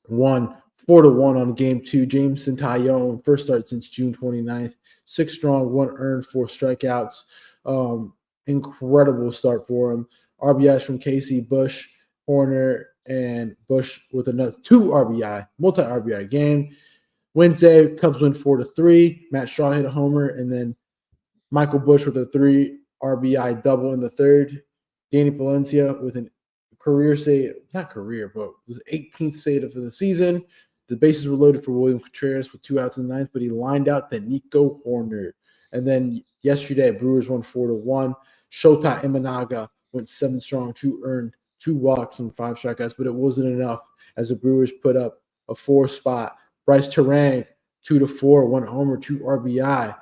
won 4-1 on game 2. Jameson Taillon, first start since June 29th. 6 strong, 1 earned, 4 strikeouts. Incredible start for him. RBIs from Casey, Bush, Horner, and Bush with another 2 RBI, multi-RBI game. Wednesday, Cubs win 4-3. Matt Shaw hit a homer, and then Michael Busch with a 3 RBI double in the third. Danny Valencia with a career save, not career, but his 18th save of the season. The bases were loaded for William Contreras with 2 outs in the ninth, but he lined out to Nico Horner. And then yesterday, Brewers won 4-1. Shota Imanaga went 7 strong, 2 earned, 2 walks, and 5 strikeouts, but it wasn't enough as the Brewers put up a 4 spot. Bryce Terang, 2-4, 1 homer, 2 RBI.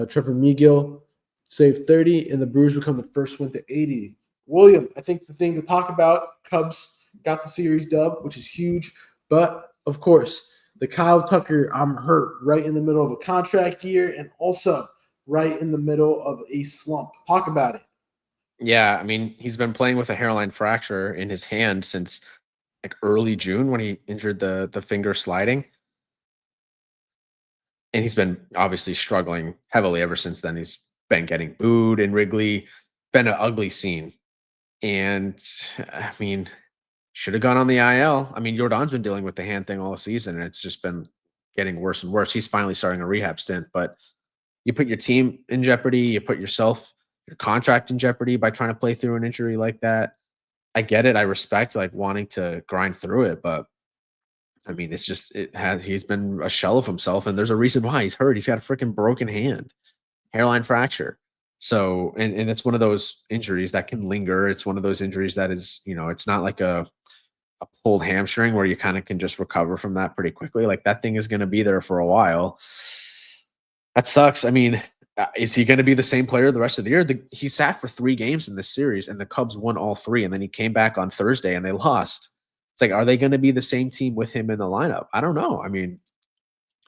Trevor Megill saved 30, and the Brewers become the first win to 80. William, I think the thing to talk about, Cubs got the series dub, which is huge. But, of course, the Kyle Tucker, I'm hurt right in the middle of a contract year and also right in the middle of a slump. Talk about it. Yeah, I mean, he's been playing with a hairline fracture in his hand since like early June when he injured the finger sliding. And he's been obviously struggling heavily ever since then. He's been getting booed in Wrigley, been an ugly scene. And I mean, should have gone on the IL. I mean, Jordan's been dealing with the hand thing all season, and it's just been getting worse and worse. He's finally starting a rehab stint, but you put your team in jeopardy, you put yourself, your contract in jeopardy by trying to play through an injury like that. I get it. I respect like wanting to grind through it, but I mean, it's just he's been a shell of himself, and there's a reason why he's hurt. He's got a freaking broken hand, hairline fracture. So, and it's one of those injuries that can linger. It's one of those injuries that is, it's not like a pulled hamstring where you kind of can just recover from that pretty quickly. Like that thing is going to be there for a while. That sucks. I mean, is he going to be the same player the rest of the year? He sat for 3 games in this series, and the Cubs won all 3, and then he came back on Thursday and they lost. It's like, are they going to be the same team with him in the lineup? I don't know. I mean,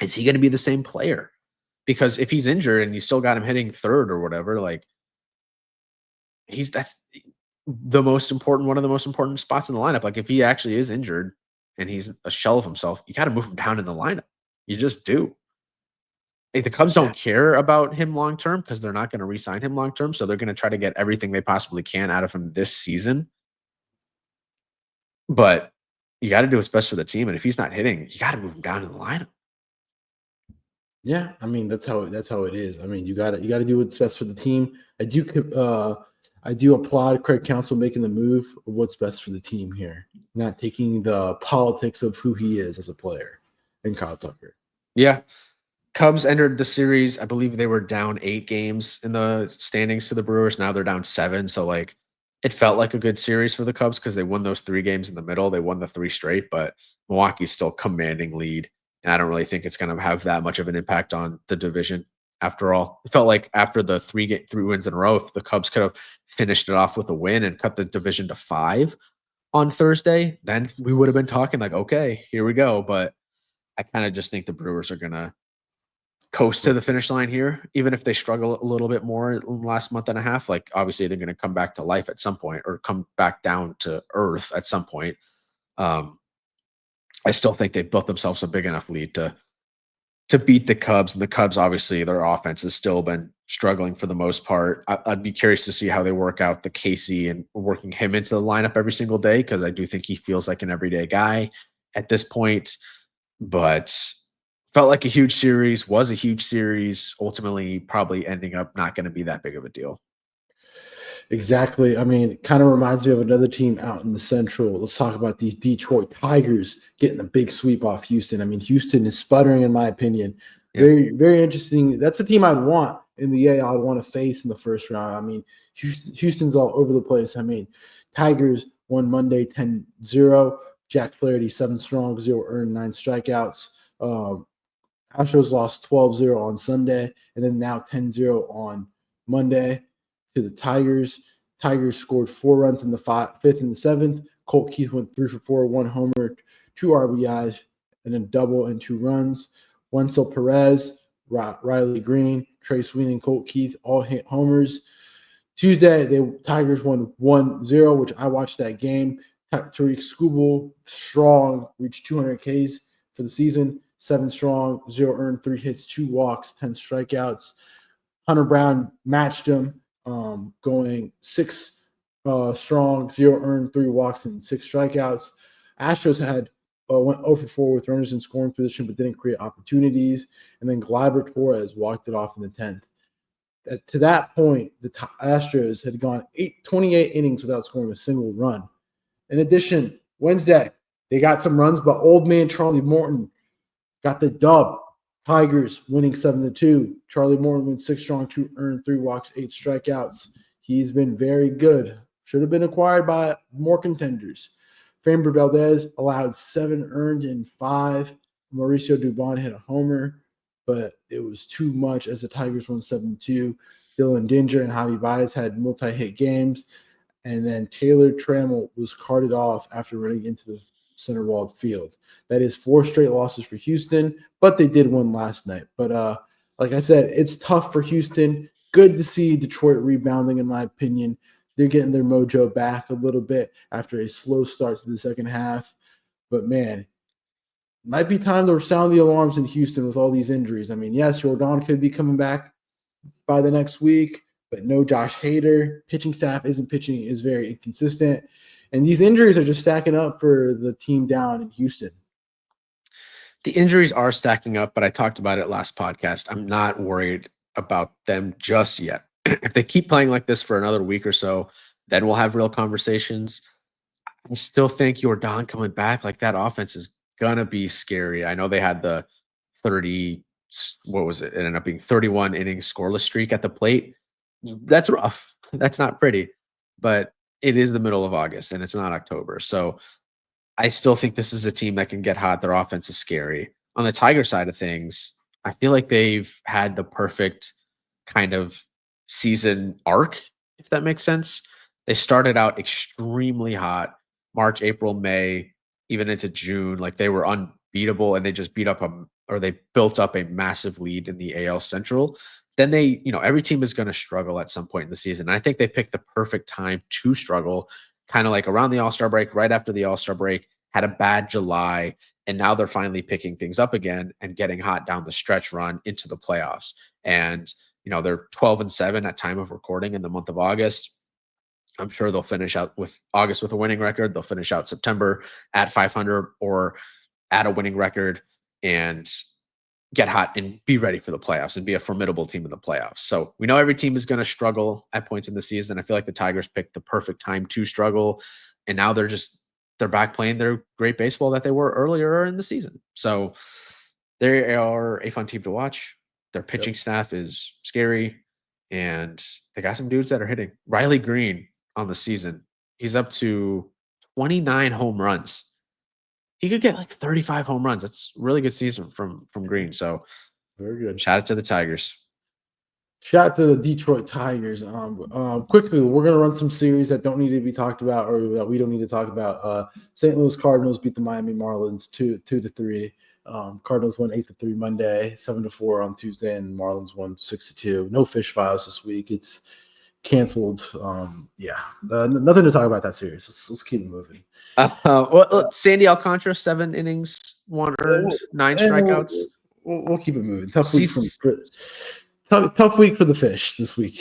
is he going to be the same player? Because if he's injured and you still got him hitting third or whatever, like that's one of the most important spots in the lineup. Like if he actually is injured and he's a shell of himself, you got to move him down in the lineup. You just do. Like, the Cubs don't care about him long term because they're not going to re-sign him long term. So they're going to try to get everything they possibly can out of him this season. But you got to do what's best for the team. And if he's not hitting, you got to move him down in the lineup. Yeah, I mean that's how it is. I mean you got to do what's best for the team. I do applaud Craig Counsell making the move of what's best for the team here, not taking the politics of who he is as a player and Kyle Tucker. Yeah. Cubs entered the series. I believe they were down 8 games in the standings to the Brewers. Now they're down 7. So like it felt like a good series for the Cubs because they won those 3 games in the middle. They won the 3 straight, but Milwaukee's still commanding lead. And I don't really think it's going to have that much of an impact on the division after all. It felt like after the 3 wins in a row, if the Cubs could have finished it off with a win and cut the division to 5 on Thursday, then we would have been talking like, okay, here we go. But I kind of just think the Brewers are going to coast to the finish line here, even if they struggle a little bit more in the last month and a half. Like obviously they're going to come back to life at some point or come back down to earth at some point. I still think they built themselves a big enough lead to beat the Cubs. And the Cubs, obviously, their offense has still been struggling for the most part. I'd be curious to see how they work out the Casey and working him into the lineup every single day, because I do think he feels like an everyday guy at this point. But felt like a huge series, was a huge series, ultimately probably ending up not going to be that big of a deal. Exactly. I mean, it kind of reminds me of another team out in the Central. Let's talk about these Detroit Tigers getting a big sweep off Houston. I mean, Houston is sputtering, in my opinion. Yeah. Very, very interesting. That's the team I'd want in the AL. I'd want to face in the first round. I mean, Houston's all over the place. I mean, Tigers won Monday 10-0. Jack Flaherty, 7 strong, 0 earned, 9 strikeouts. Astros lost 12-0 on Sunday, and then now 10-0 on Monday to the Tigers. Tigers scored 4 runs in the 5th and the 7th. Colt Keith went 3 for 4, 1 homer, 2 RBIs, and a double and 2 runs. Wenzel Perez, Riley Green, Trey Sweeney, and Colt Keith all hit homers. Tuesday, the Tigers won 1-0, which I watched that game. Tariq Skubal, strong, reached 200 Ks for the season. 7 strong, 0 earned, 3 hits, 2 walks, 10 strikeouts. Hunter Brown matched him, going 6 strong, 0 earned, 3 walks, and 6 strikeouts. Astros went 0 for 4 with runners in scoring position, but didn't create opportunities. And then Gleyber Torres walked it off in the 10th. To that point, the Astros had gone 28 innings without scoring a single run. In addition, Wednesday, they got some runs, but old man Charlie Morton got the dub. Tigers winning 7-2. Charlie Morton went 6 strong, 2 earned, 3 walks, 8 strikeouts. He's been very good. Should have been acquired by more contenders. Framber Valdez allowed 7 earned in 5. Mauricio Dubon hit a homer, but it was too much as the Tigers won 7-2. Dylan Dinger and Javi Baez had multi-hit games. And then Taylor Trammell was carted off after running into the center walled field. That is 4 straight losses for Houston, but they did win last night. But like I said, it's tough for Houston. Good to see Detroit rebounding, in my opinion. They're getting their mojo back a little bit after a slow start to the second half. But, man, might be time to sound the alarms in Houston with all these injuries. I mean, yes, Jordan could be coming back by the next week, but no Josh Hader. Pitching staff is very inconsistent. And these injuries are just stacking up for the team down in Houston. The injuries are stacking up, but I talked about it last podcast. I'm not worried about them just yet. If they keep playing like this for another week or so, then we'll have real conversations. I still think Jordan coming back, like that offense is going to be scary. I know they had the 30, what was it? It ended up being 31 innings scoreless streak at the plate. That's rough. That's not pretty, but it is the middle of August and it's not October. So I still think this is a team that can get hot. Their offense is scary. On the Tiger side of things, I feel like they've had the perfect kind of season arc, if that makes sense. They started out extremely hot, March, April, May, even into June. Like they were unbeatable and they just they built up a massive lead in the AL Central. Then every team is going to struggle at some point in the season. And I think they picked the perfect time to struggle, kind of like around the All-Star break, right after the All-Star break, had a bad July, and now they're finally picking things up again and getting hot down the stretch run into the playoffs. And, they're 12-7 at time of recording in the month of August. I'm sure they'll finish out with August with a winning record. They'll finish out September at 500 or at a winning record and get hot and be ready for the playoffs and be a formidable team in the playoffs. So we know every team is going to struggle at points in the season. I feel like the Tigers picked the perfect time to struggle. And now they're back playing their great baseball that they were earlier in the season. So they are a fun team to watch. Their pitching staff is scary. And they got some dudes that are hitting. Riley Green on the season, he's up to 29 home runs. He could get like 35 home runs. That's a really good season from Green. So very good. Shout out to the Tigers. Shout out to the Detroit Tigers. Quickly, we're going to run some series that don't need to be talked about or that we don't need to talk about. St. Louis Cardinals beat the Miami Marlins 2-3. Cardinals won 8-3 Monday, 7-4 on Tuesday, and Marlins won 6-2. No fish files this week. It's canceled. Nothing to talk about that series. Let's keep it moving. Sandy Alcantara, 7 innings, 1 earned, 9 strikeouts. We'll keep it moving. Tough week for the fish this week.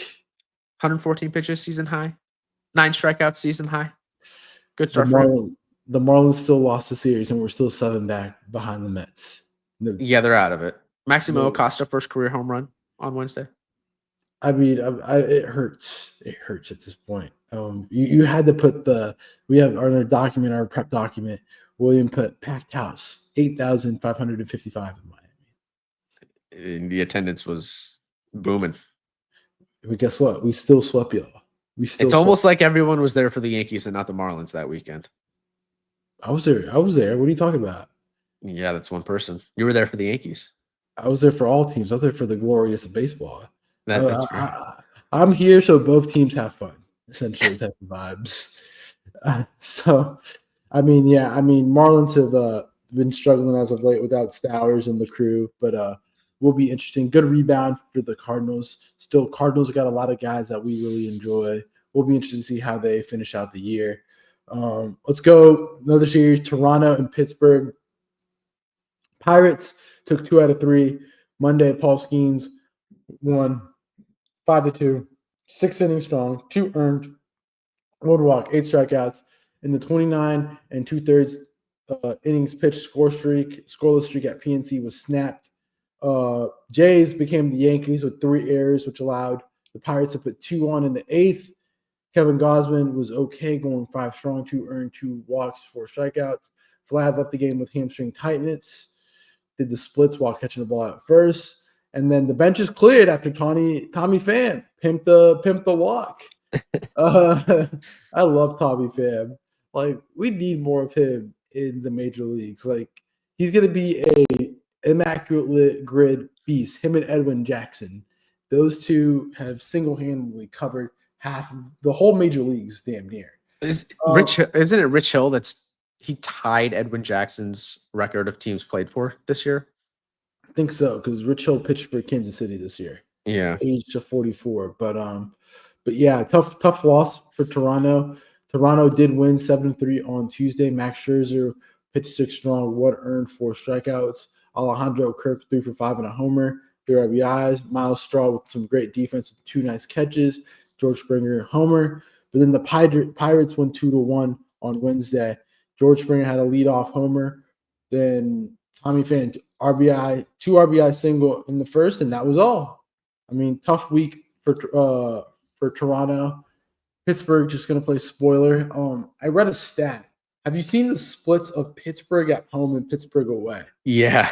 114 pitches, season high. 9 strikeouts, season high. Good start. The Marlins still lost the series, and we're still 7 back behind the Mets. They're out of it. Maximo Acosta, first career home run on Wednesday. I mean, it hurts. It hurts at this point. You had to put we have our document, our prep document. William put packed house, 8,555 in Miami. And the attendance was booming. But guess what? We still swept y'all. It's almost like everyone was there for the Yankees and not the Marlins that weekend. I was there. What are you talking about? Yeah, that's one person. You were there for the Yankees. I was there for all teams. I was there for the glorious of baseball. I'm here so both teams have fun, essentially, type of vibes. Marlins have been struggling as of late without Stowers and the crew, but will be interesting. Good rebound for the Cardinals. Still, Cardinals got a lot of guys that we really enjoy. We'll be interested to see how they finish out the year. Let's go another series, Toronto and Pittsburgh. Pirates took 2 out of 3. Monday, Paul Skeens won 5-2, 6 innings strong, 2 earned, 1 walk, 8 strikeouts. In the 29 2/3 innings pitched scoreless streak at PNC was snapped. Jays became the Yankees with 3 errors, which allowed The Pirates have put 2 on in the 8th. Kevin Gosman was okay, going 5 strong, 2 earned, 2 walks, 4 strikeouts. Vlad left the game with hamstring tightness. Did the splits while catching the ball at first. And then the bench is cleared after Tommy Pham pimped the walk. I love Tommy Pham. Like, we need more of him in the major leagues. Like, he's going to be a immaculate grid beast. Him and Edwin Jackson. Those two have single-handedly covered half of the whole major leagues, damn near. Isn't it Rich Hill he tied Edwin Jackson's record of teams played for this year? I think so, because Rich Hill pitched for Kansas City this year. Yeah. Aged to 44. But yeah, tough loss for Toronto. Toronto did win 7-3 on Tuesday. Max Scherzer pitched 6 strong, 1 earned, 4 strikeouts. Alejandro Kirk 3 for 5 and a homer, 3 RBIs. Miles Straw with some great defense with 2 nice catches. George Springer homer. But then the Pirates won 2-1 on Wednesday. George Springer had a leadoff homer. Then Tommy Pham 2 RBI single in the first, and that was all. I mean, tough week for Toronto. Pittsburgh just going to play spoiler. I read a stat. Have you seen the splits of Pittsburgh at home and Pittsburgh away? Yeah.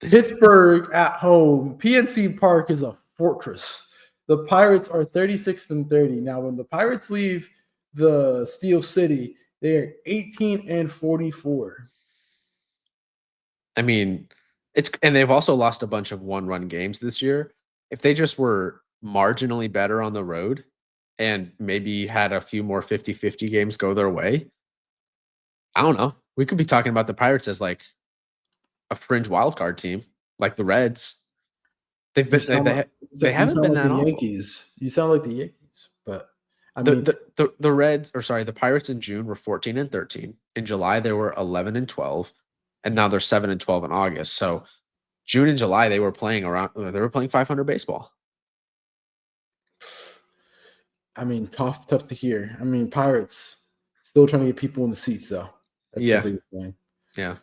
Pittsburgh at home, PNC Park is a fortress. The Pirates are 36-30. Now, when the Pirates leave the Steel City, they are 18-44. I mean, and they've also lost a bunch of 1-run games this year. If they just were marginally better on the road and maybe had a few more 50-50 games go their way, I don't know. We could be talking about the Pirates as like a fringe wildcard team, like the Reds. They haven't been that awful. Yankees. You sound like the Yankees, but I mean the Reds, the Pirates in June were 14-13. In July they were 11-12, and now they're 7-12 in August. So June and July they were playing 500 baseball. I mean, tough to hear. I mean, Pirates still trying to get people in the seats though. That's the biggest thing. Yeah.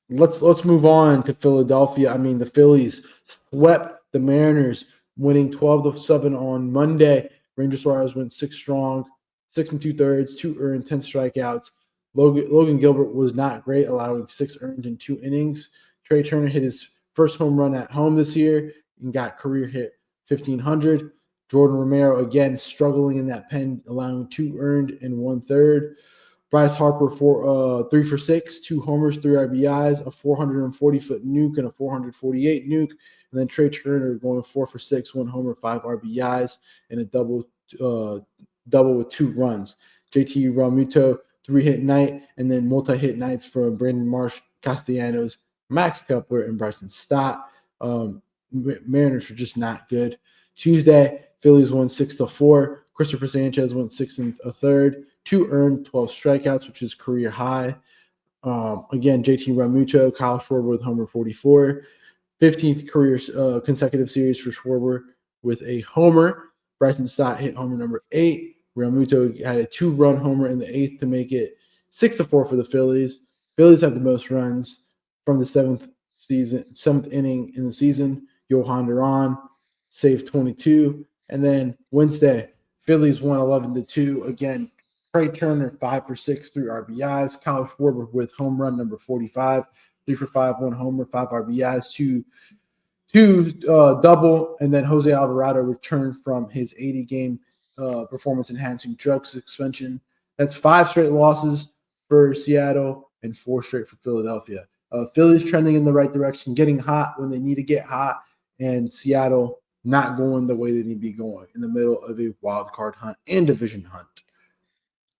Let's move on to Philadelphia. I mean, the Phillies swept the Mariners, winning 12-7 on Monday. Ranger Suarez went 6 strong, 6 2/3, 2 earned, 10 strikeouts. Logan Gilbert was not great, allowing 6 earned in 2 innings. Trey Turner hit his first home run at home this year and got career hit 1,500. Jordan Romero again struggling in that pen, allowing 2 earned in 1/3. Bryce Harper 3 for 6, 2 homers, 3 RBIs, a 440-foot nuke and a 448 nuke. And then Trey Turner going 4 for 6, 1 homer, 5 RBIs, and a double with 2 runs. JT Realmuto 3-hit night, and then multi-hit nights from Brandon Marsh, Castellanos, Max Kepler, and Bryson Stott. Mariners were just not good. Tuesday, Phillies won 6-4. Christopher Sanchez went 6 1/3, 2 earned, 12 strikeouts, which is career high. Again, JT Realmuto, Kyle Schwarber with homer 44. 15th career consecutive series for Schwarber with a homer. Bryson Stott hit homer number 8. Realmuto had a 2-run homer in the 8th to make it 6-4 for the Phillies. Phillies have the most runs from the 7th inning in the season. Johan Duran saved 22. And then Wednesday, Phillies won 11-2. Again, Trey Turner 5 for 6, 3 RBIs. Kyle Schwarber with home run number 45, 3 for 5, 1 homer, 5 RBIs, 2 double. And then Jose Alvarado returned from his 80-game performance-enhancing drug suspension. That's 5 straight losses for Seattle and 4 straight for Philadelphia. Philly's trending in the right direction, getting hot when they need to get hot, and Seattle not going the way they need to be going in the middle of a wild card hunt and division hunt.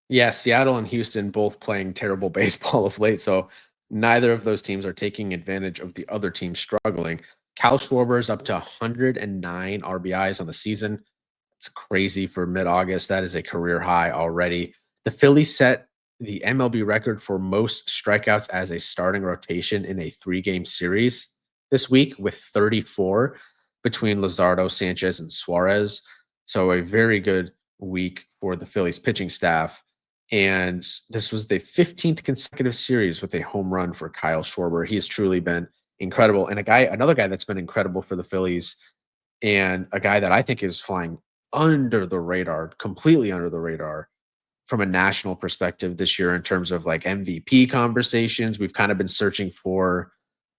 Yeah, Seattle and Houston both playing terrible baseball of late, so neither of those teams are taking advantage of the other team struggling. Kyle Schwarber is up to 109 RBIs on the season. It's crazy for mid-August. That is a career high already. The Phillies set the MLB record for most strikeouts as a starting rotation in a 3-game series this week with 34 between Luzardo, Sanchez, and Suarez. So a very good week for the Phillies pitching staff. And this was the 15th consecutive series with a home run for Kyle Schwarber. He has truly been incredible. And another guy that's been incredible for the Phillies and a guy that I think is flying under the radar, completely under the radar from a national perspective this year in terms of like MVP conversations. We've kind of been searching for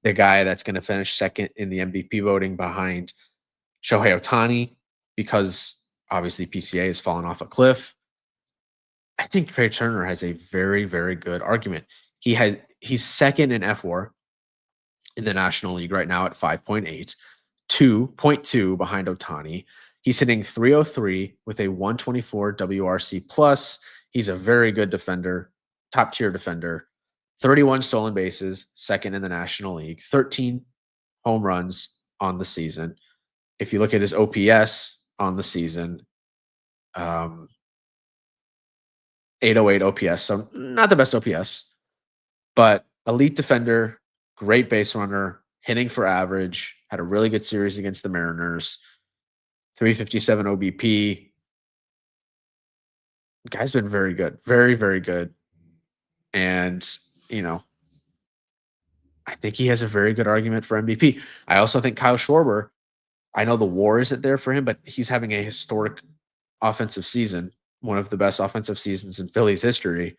the guy that's going to finish second in the MVP voting behind Shohei Ohtani, because obviously PCA has fallen off a cliff. I think Trey Turner has a very, very good argument. He's second in FWAR in the National League right now at 5.8, 2.2 behind Ohtani. He's hitting 303 with a 124 WRC plus. He's a very good defender, top tier defender. 31 stolen bases, second in the National League, 13 home runs on the season. If you look at his OPS on the season, 808 OPS, so not the best OPS, but elite defender, great base runner, hitting for average, had a really good series against the Mariners, 357 OBP. Guy's been very good, very, very good. And, I think he has a very good argument for MVP. I also think Kyle Schwarber, I know the WAR isn't there for him, but he's having a historic offensive season, one of the best offensive seasons in Phillies history.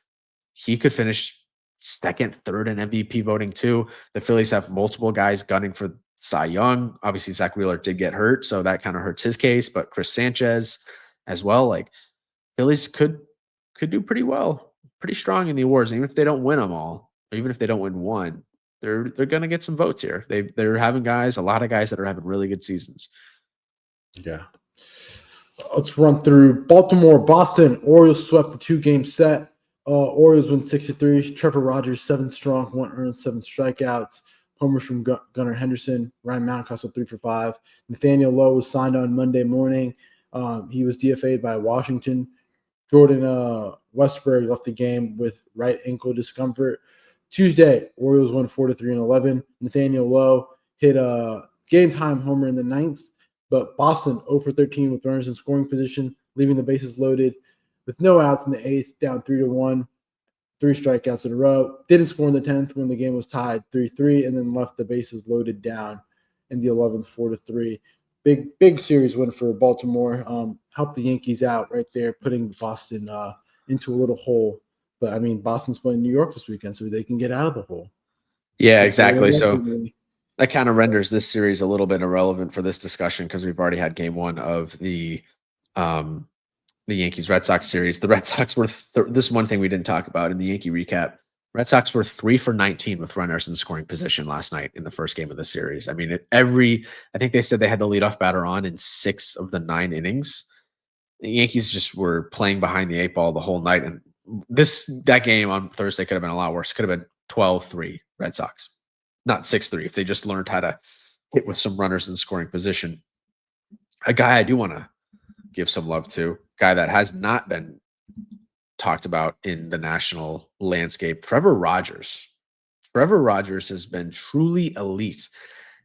He could finish second, third in MVP voting too. The Phillies have multiple guys gunning for Cy Young. Obviously, Zach Wheeler did get hurt, so that kind of hurts his case. But Chris Sanchez as well. Like, Phillies could do pretty well, pretty strong in the awards, even if they don't win them all, or even if they don't win one. They're going to get some votes here. They're having a lot of guys that are having really good seasons. Yeah. Let's run through Baltimore, Boston. Orioles swept the 2-game set. Orioles win 6-3. Trevor Rogers, 7 strong, 1 earned, 7 strikeouts. Homers from Gunnar Henderson. Ryan Mountcastle, 3 for 5. Nathaniel Lowe was signed on Monday morning. He was DFA'd by Washington. Jordan Westberg left the game with right ankle discomfort. Tuesday, Orioles won 4-3-11. Nathaniel Lowe hit a game-time homer in the 9th, but Boston 0 for 13 with runners in scoring position, leaving the bases loaded with no outs in the 8th, down 3-1, 3 strikeouts in a row. Didn't score in the 10th when the game was tied 3-3, and then left the bases loaded down in the 11th, 4-3. Big series win for Baltimore. Helped the Yankees out right there, putting Boston into a little hole. But, I mean, Boston's playing New York this weekend, so they can get out of the hole. Yeah, exactly. So that kind of renders this series a little bit irrelevant for this discussion because we've already had game one of the Yankees-Red Sox series. The Red Sox were this is one thing we didn't talk about in the Yankee recap. Red Sox were 3 for 19 with runners in scoring position last night in the first game of the series. I mean, I think they said they had the leadoff batter on in 6 of the 9 innings. The Yankees just were playing behind the 8 ball the whole night, and that game on Thursday could have been a lot worse. It could have been 12-3 Red Sox, not 6-3 if they just learned how to hit with some runners in scoring position. A guy I do want to give some love to, guy that has not been talked about in the national landscape, Trevor Rogers. Trevor Rogers has been truly elite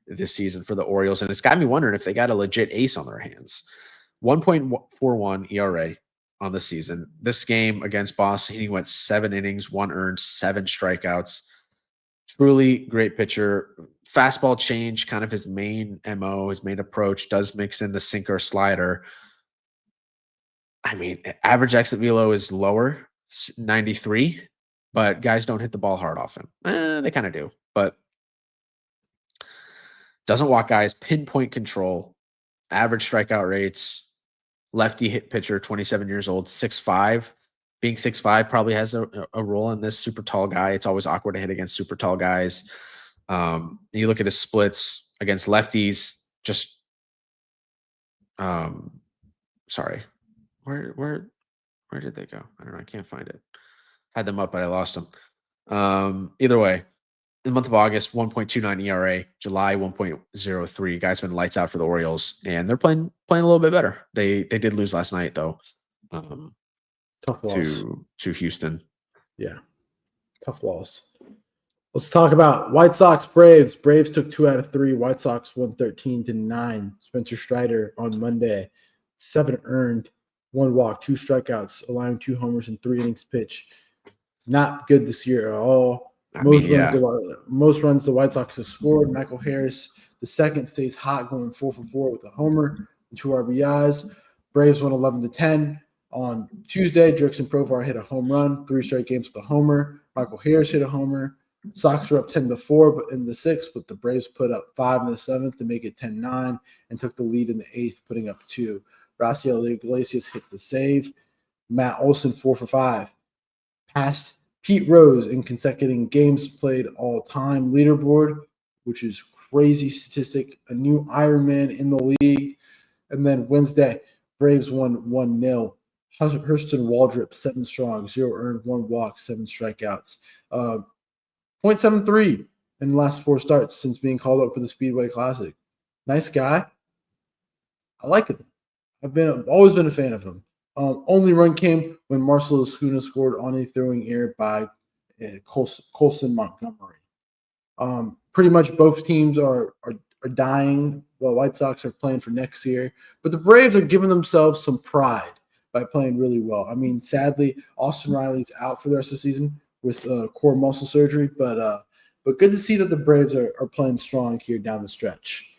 this season for the Orioles, and it's got me wondering if they got a legit ace on their hands. 1.41 ERA on the season. This game against Boston, he went 7 innings, 1 earned, 7 strikeouts. Truly great pitcher. Fastball change, kind of his main MO, his main approach, does mix in the sinker slider. I mean, average exit velo is lower, 93, but guys don't hit the ball hard off him. They kind of do, but doesn't walk guys, pinpoint control, average strikeout rates, lefty hit pitcher, 27 years old, 6'5". Being 6'5" probably has a role in this. Super tall guy. It's always awkward to hit against super tall guys. You look at his splits against lefties, just sorry. Where did they go? I don't know. I can't find it. Had them up, but I lost them. Either way, in the month of August, 1.29 ERA. July, 1.03. Guys been lights out for the Orioles, and they're playing a little bit better. They did lose last night though. Tough loss to Houston. Yeah, tough loss. Let's talk about White Sox Braves. Braves took 2 out of 3. White Sox won 13-9. Spencer Strider on Monday, 7 earned, 1 walk, 2 strikeouts, allowing 2 homers in 3 innings pitched. Not good this year at all. Most runs the White Sox have scored. Michael Harris, The second stays hot, going 4-for-4 with a homer and 2 RBIs. Braves won 11-10. On Tuesday, Jurickson Profar hit a home run, 3 straight games with a homer. Michael Harris hit a homer. Sox were up 10-4 but in the 6th, but the Braves put up 5 in the 7th to make it 10-9 and took the lead in the 8th, putting up 2. Raciel Iglesias hit the save. Matt Olson 4-for-5. Passed Pete Rose in consecutive games played all-time leaderboard, which is crazy statistic. A new Ironman in the league. And then Wednesday, Braves won 1-0. Hurston Waldrop, 7 strong, 0 earned, 1 walk, 7 strikeouts. .73 in the last 4 starts since being called up for the Speedway Classic. Nice guy. I like him. I've always been a fan of him. Only run came when Marcell Ozuna scored on a throwing error by Colson Montgomery. Pretty much both teams are dying while White Sox are playing for next year. But the Braves are giving themselves some pride by playing really well. I mean, sadly, Austin Riley's out for the rest of the season with core muscle surgery. But good to see that the Braves are playing strong here down the stretch.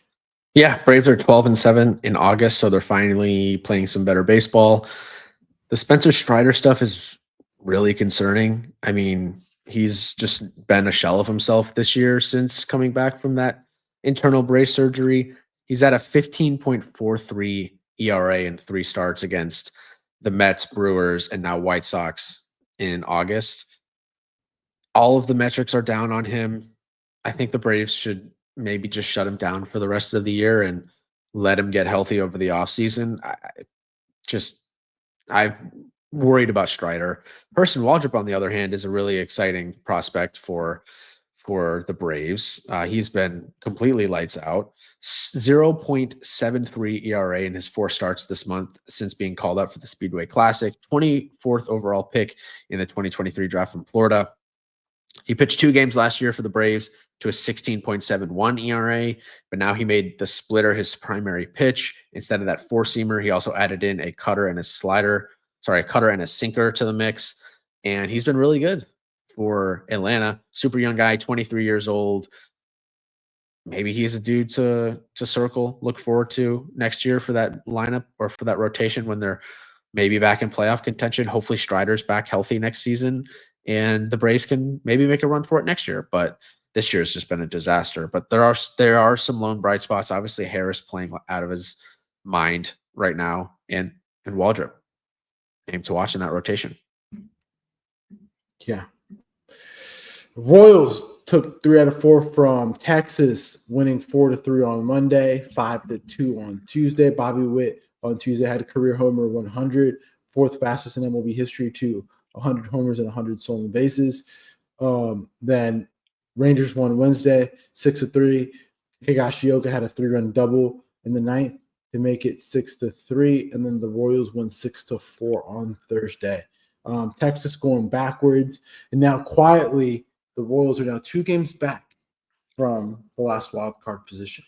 Yeah, Braves are 12-7 in August, so they're finally playing some better baseball. The Spencer Strider stuff is really concerning. I mean, he's just been a shell of himself this year since coming back from that internal brace surgery. He's at a 15.43 ERA in 3 starts against the Mets, Brewers, and now White Sox in August. All of the metrics are down on him. I think the Braves should maybe just shut him down for the rest of the year and let him get healthy over the offseason. I'm worried about Strider. Hurston Waldrop, on the other hand, is a really exciting prospect for the Braves. He's been completely lights out. 0.73 ERA in his 4 starts this month since being called up for the Speedway Classic. 24th overall pick in the 2023 draft from Florida. He pitched 2 games last year for the Braves to a 16.71 ERA, but now he made the splitter his primary pitch. Instead of that 4-seamer, he also added in a cutter and a sinker to the mix, and he's been really good for Atlanta. Super young guy, 23 years old. Maybe he's a dude to look forward to next year for that lineup or for that rotation when they're maybe back in playoff contention. Hopefully Strider's back healthy next season and the Braves can maybe make a run for it next year. But this year has just been a disaster. But there are some lone bright spots. Obviously, Harris playing out of his mind right now, and Waldrop. Name to watch in that rotation. Yeah. Royals took 3 out of 4 from Texas, winning 4-3 on Monday, 5-2 on Tuesday. Bobby Witt on Tuesday had a career homer 100, 4th fastest in MLB history to 100 homers and 100 stolen bases. Then Rangers won Wednesday, 6-3. Higashioka had a 3-run double in the 9th to make it 6-3, and then the Royals won 6-4 on Thursday. Texas going backwards, and now quietly the Royals are now 2 games back from the last wild card position.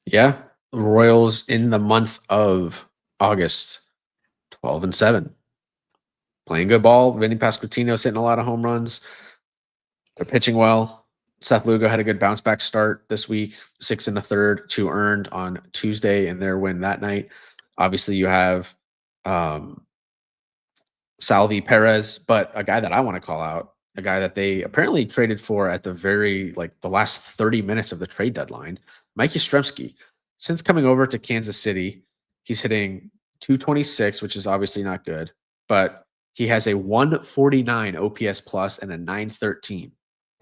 Yeah, the Royals in the month of August, 12-7. Playing good ball. Vinny Pasquantino's hitting a lot of home runs. They're pitching well. Seth Lugo had a good bounce back start this week, 6 1/3, 2 earned on Tuesday in their win that night. Obviously, you have Salvi Perez, but a guy that I want to call out, a guy that they apparently traded for at the last 30 minutes of the trade deadline, Mike Yastrzemski. Since coming over to Kansas City, he's hitting 226, which is obviously not good, but he has a 149 OPS plus and a 913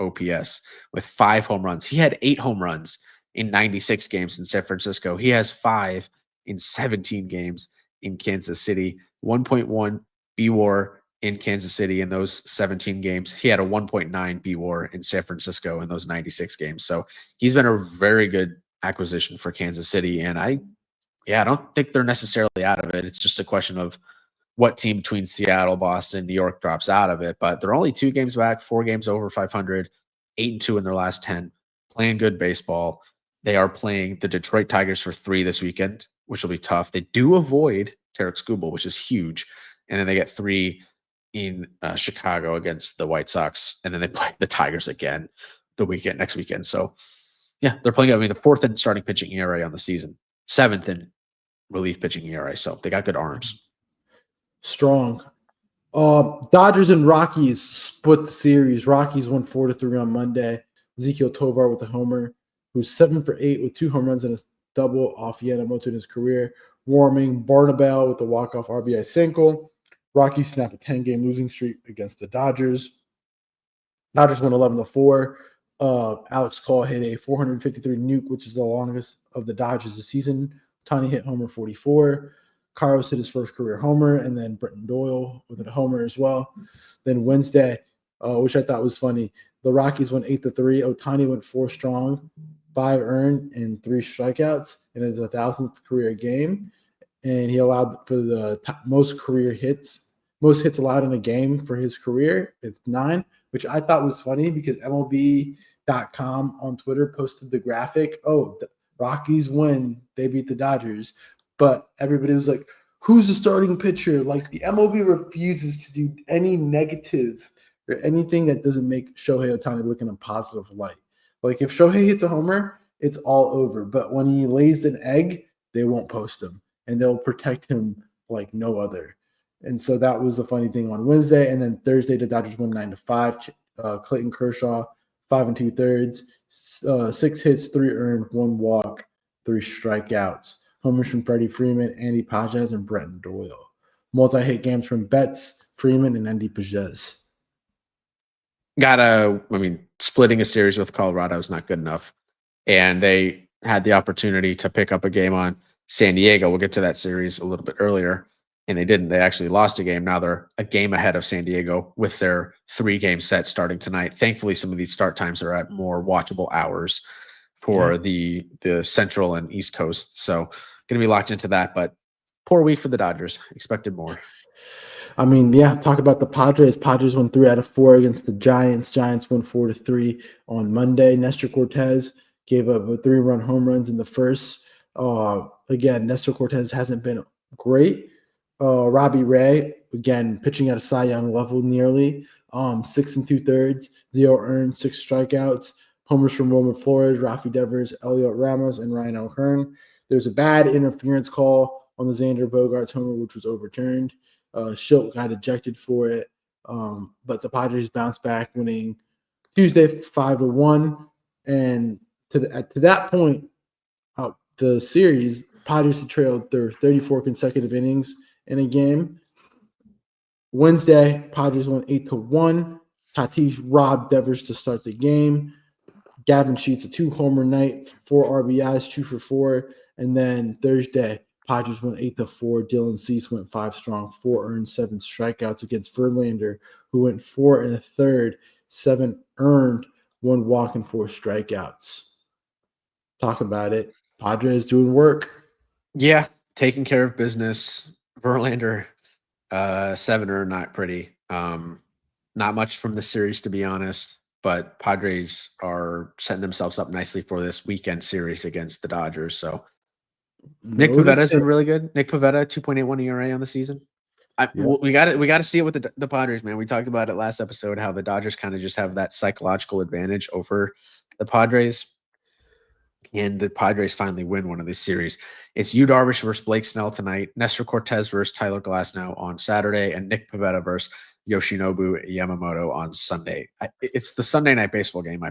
OPS with 5 home runs. He had 8 home runs in 96 games in San Francisco. He has 5 in 17 games in Kansas City. 1.1 B-WAR in Kansas City in those 17 games. He had a 1.9 B-WAR in San Francisco in those 96 games. So he's been a very good acquisition for Kansas City. And I don't think they're necessarily out of it. It's just a question of what team between Seattle, Boston, New York drops out of it. But they're only 2 games back, 4 games over 500, 8-2 in their last 10, playing good baseball. They are playing the Detroit Tigers for 3 this weekend, which will be tough. They do avoid Tarek Skubal, which is huge. And then they get 3 in Chicago against the White Sox. And then they play the Tigers again next weekend. So, Yeah, they're playing. I mean, the 4th in starting pitching ERA on the season, 7th in relief pitching ERA. So they got good arms. Strong. Dodgers and Rockies split the series. Rockies won 4-3 on Monday. Ezekiel Tovar with a homer, who's 7 for 8 with 2 home runs and a double off Yamamoto in his career. Warming Barnabell with the walk-off RBI single. Rockies snap a 10-game losing streak against the Dodgers. Dodgers won 11-4. Alex Call hit a 453 nuke, which is the longest of the Dodgers this season. Tony hit homer 44. Carlos hit his first career homer, and then Britton Doyle with a homer as well. Then Wednesday, which I thought was funny, the Rockies went 8-3. Ohtani went 4 strong, 5 earned, and 3 strikeouts in his 1,000th career game. And he allowed for the most hits allowed in a game for his career at 9, which I thought was funny because MLB.com on Twitter posted the graphic. Oh, the Rockies win. They beat the Dodgers. But everybody was like, who's the starting pitcher? Like, the MLB refuses to do any negative or anything that doesn't make Shohei Ohtani look in a positive light. Like, if Shohei hits a homer, it's all over. But when he lays an egg, they won't post him. And they'll protect him like no other. And so that was the funny thing on Wednesday. And then Thursday, the Dodgers won 9-5. Clayton Kershaw, 5 2/3, 6 hits, 3 earned, 1 walk, 3 strikeouts. Homers from Freddie Freeman, Andy Pages, and Bretton Doyle. Multi-hit games from Betts, Freeman, and Andy Pages. Splitting a series with Colorado is not good enough. And they had the opportunity to pick up a game on San Diego. We'll get to that series a little bit earlier. And they didn't. They actually lost a game. Now they're a game ahead of San Diego with their 3-game set starting tonight. Thankfully, some of these start times are at more watchable hours for the Central and East Coast. So going to be locked into that, but poor week for the Dodgers. Expected more. I mean, yeah, talk about the Padres. Padres won 3 out of 4 against the Giants. Giants won 4-3 on Monday. Nestor Cortez gave up a 3-run home runs in the first. Again, Nestor Cortez hasn't been great. Robbie Ray, again, pitching at a Cy Young level nearly. 6 2/3, 0 earned, 6 strikeouts. Homers from Roman Flores, Rafi Devers, Elliot Ramos, and Ryan O'Hearn. There's a bad interference call on the Xander Bogaerts homer, which was overturned. Schilt got ejected for it. But the Padres bounced back, winning Tuesday 5-1. And to that point, the series, Padres had trailed their 34 consecutive innings in a game. Wednesday, Padres won 8-1. Tatis robbed Devers to start the game. Gavin Sheets, a 2-homer night, 4 RBIs, 2 for 4. And then Thursday, Padres went 8-4. Dylan Cease went 5 strong, 4 earned, 7 strikeouts against Verlander, who went 4 1/3, 7 earned, 1 walk, and 4 strikeouts. Talk about it. Padres doing work. Yeah, taking care of business. Verlander, 7 earned, not pretty. Not much from the series, to be honest. But Padres are setting themselves up nicely for this weekend series against the Dodgers. So Nick Pivetta has been really good. Nick Pivetta, 2.81 ERA on the season. We got to see it with the Padres, man. We talked about it last episode, how the Dodgers kind of just have that psychological advantage over the Padres. And the Padres finally win one of these series. It's Yu Darvish versus Blake Snell tonight, Nestor Cortez versus Tyler Glasnow on Saturday, and Nick Pivetta versus Yoshinobu Yamamoto on Sunday. It's the Sunday night baseball game.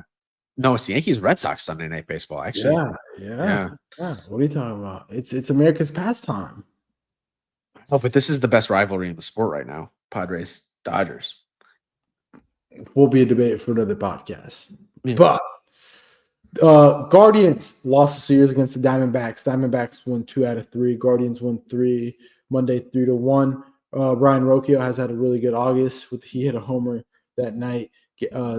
It's the Yankees-Red Sox Sunday night baseball, actually. Yeah. What are you talking about? It's America's pastime. Oh, but this is the best rivalry in the sport right now. Padres-Dodgers. Will be a debate for another podcast. Yeah. But Guardians lost the series against the Diamondbacks. Diamondbacks won 2 out of 3. Guardians won 3 Monday 3-1. Ryan Rocchio has had a really good August. He hit a homer that night.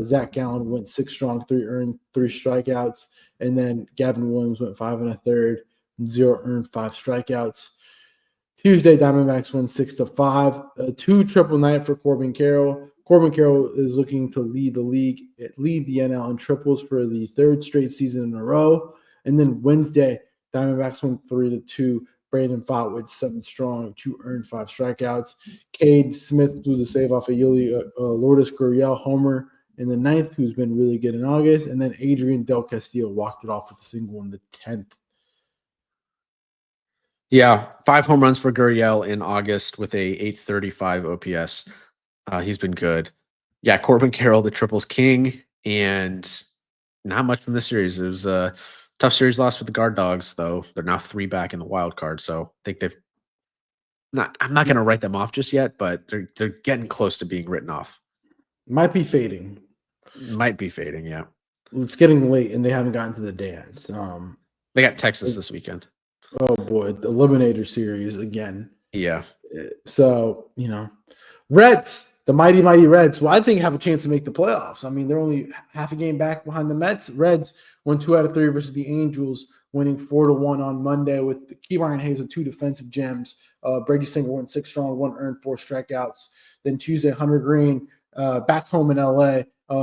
Zach Gallen went 6 strong, 3 earned, 3 strikeouts. And then Gavin Williams went 5 1/3, 0 earned, 5 strikeouts. Tuesday, Diamondbacks won 6-5. A 2 triple night for Corbin Carroll. Corbin Carroll is looking to lead the NL in triples for the 3rd straight season in a row. And then Wednesday, Diamondbacks won 3-2. Brandon Pfaadt with 7 strong, 2 earned, 5 strikeouts. Cade Smith blew the save off a Lourdes Gurriel homer in the 9th, who's been really good in August, and then Adrian Del Castillo walked it off with a single in the 10th. Yeah, 5 home runs for Gurriel in August with a 835 OPS. He's been good. Yeah, Corbin Carroll, the triples king, and not much from this series. It was a tough series loss with the guard dogs, though. They're now 3 back in the wild card, so I think they've not. I'm not going to write them off just yet, but they're getting close to being written off. Might be fading. Might be fading. Yeah, It's getting late, and they haven't gotten to the dance. they got Texas this weekend. Oh boy, the Eliminator series again. Yeah. So, Reds, the mighty Reds, well, I think have a chance to make the playoffs. I mean, they're only half a game back behind the Mets. Reds won 2 out of 3 versus the Angels, winning 4-1 on Monday with Ke'Bryan Hayes with 2 defensive gems. Brady Singer went 6 strong, 1 earned, 4 strikeouts. Then Tuesday, Hunter Green back home in LA,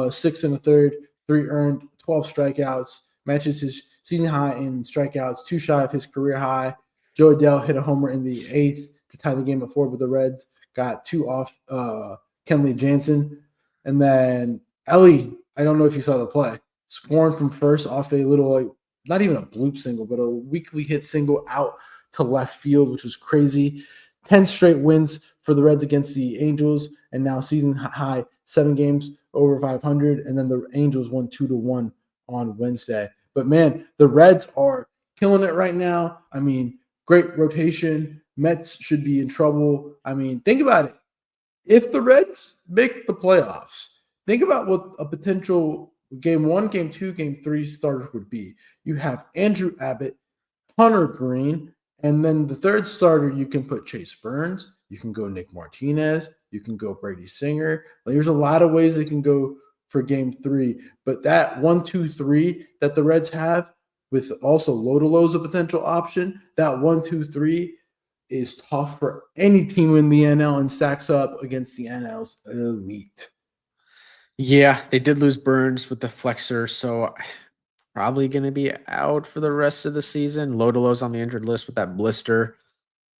6 1/3, 3 earned, 12 strikeouts. Matches his season high in strikeouts, 2 shy of his career high. Joe Adele hit a homer in the 8th to tie the game at 4, but the Reds got 2 off Kenley Jansen. And then Ellie, I don't know if you saw the play, scoring from first off a little, not even a bloop single, but a weakly hit single out to left field, which was crazy. 10 straight wins for the Reds against the Angels, and now season high 7 games over 500. And then the Angels won 2-1 on Wednesday. But man, the Reds are killing it right now. I mean, great rotation. Mets should be in trouble. I mean, think about it. If the Reds make the playoffs, think about what a potential game 1, game 2, game 3 starters would be. You have Andrew Abbott, Hunter Green, and then the third starter, you can put Chase Burns. You can go Nick Martinez. You can go Brady Singer. There's a lot of ways they can go for game 3. But that 1, 2, 3 that the Reds have, with also Lodolo's a potential option, that 1, 2, 3 is tough for any team in the NL and stacks up against the NL's elite. Yeah, they did lose Burns with the flexor, so probably going to be out for the rest of the season. Lodolo's on the injured list with that blister.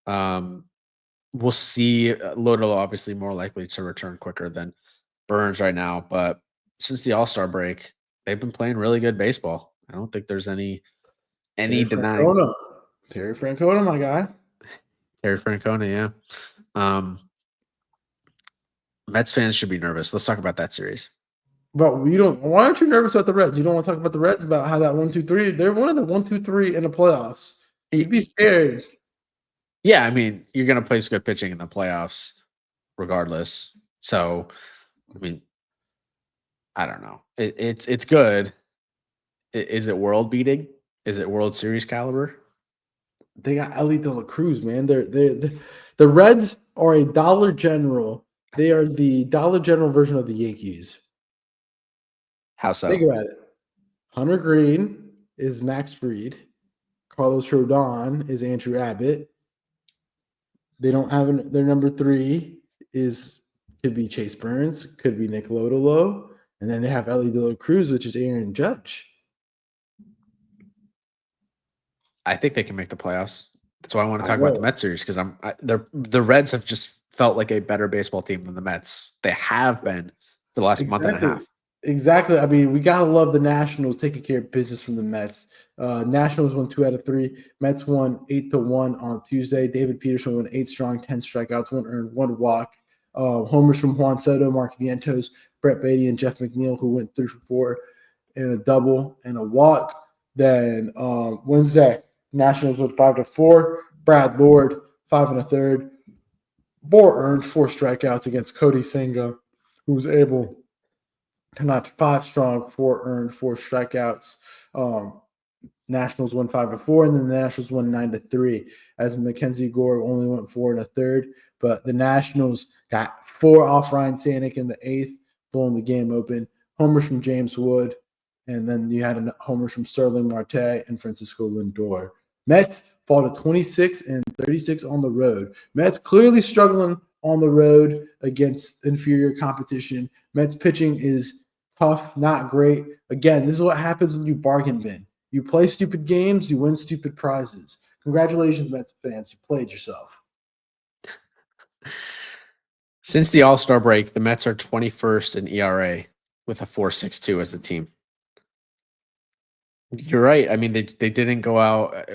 We'll see. Lodolo obviously more likely to return quicker than Burns right now, but since the All-Star break, they've been playing really good baseball. I don't think there's any denying. Terry Francona, my guy. Terry Francona, yeah. Mets fans should be nervous. Let's talk about that series. But why aren't you nervous about the Reds? You don't want to talk about the Reds about how that 1, 2, 3, they're one of the 1, 2, 3 in the playoffs. You'd be scared. Yeah, I mean, you're going to place good pitching in the playoffs regardless. So, I mean, I don't know. It's good. Is it world beating? Is it World Series caliber? They got Ellie De La Cruz, man. The Reds are a Dollar General. They are the Dollar General version of the Yankees. How so? Think about it. Hunter Green is Max Fried. Carlos Rodon is Andrew Abbott. They don't have their number 3 could be Chase Burns, could be Nick Lodolo, and then they have Ellie De La Cruz, which is Aaron Judge. I think they can make the playoffs. That's why I want to talk about the Mets series, because the Reds have just felt like a better baseball team than the Mets. They have been for the last month and a half. Exactly. I mean, we gotta love the Nationals taking care of business from the Mets. Nationals won 2 out of 3. Mets won 8-1 on Tuesday. David Peterson won 8 strong, 10 strikeouts, 1 earned, 1 walk. Homers from Juan Soto, Mark Vientos, Brett Beatty, and Jeff McNeil, who went 3 for 4 and a double and a walk. Then Wednesday, Nationals went 5-4. Brad Lord, 5 1/3. 4 earned, 4 strikeouts against Cody Senga, who was able to notch 5 strong, 4 earned, 4 strikeouts. Nationals won 5-4, and then the Nationals won 9-3, as Mackenzie Gore only went 4 1/3. But the Nationals got 4 off Ryan Stanek in the 8th, blowing the game open. Homers from James Wood, and then you had homers from Sterling Marte and Francisco Lindor. Mets fall to 26-36 on the road. Mets clearly struggling on the road against inferior competition. Mets pitching is tough, not great. Again, this is what happens when you bargain bin. You play stupid games, you win stupid prizes. Congratulations, Mets fans. You played yourself. Since the All-Star break, the Mets are 21st in ERA with a 4.62 as the team. You're right. I mean, they didn't go out.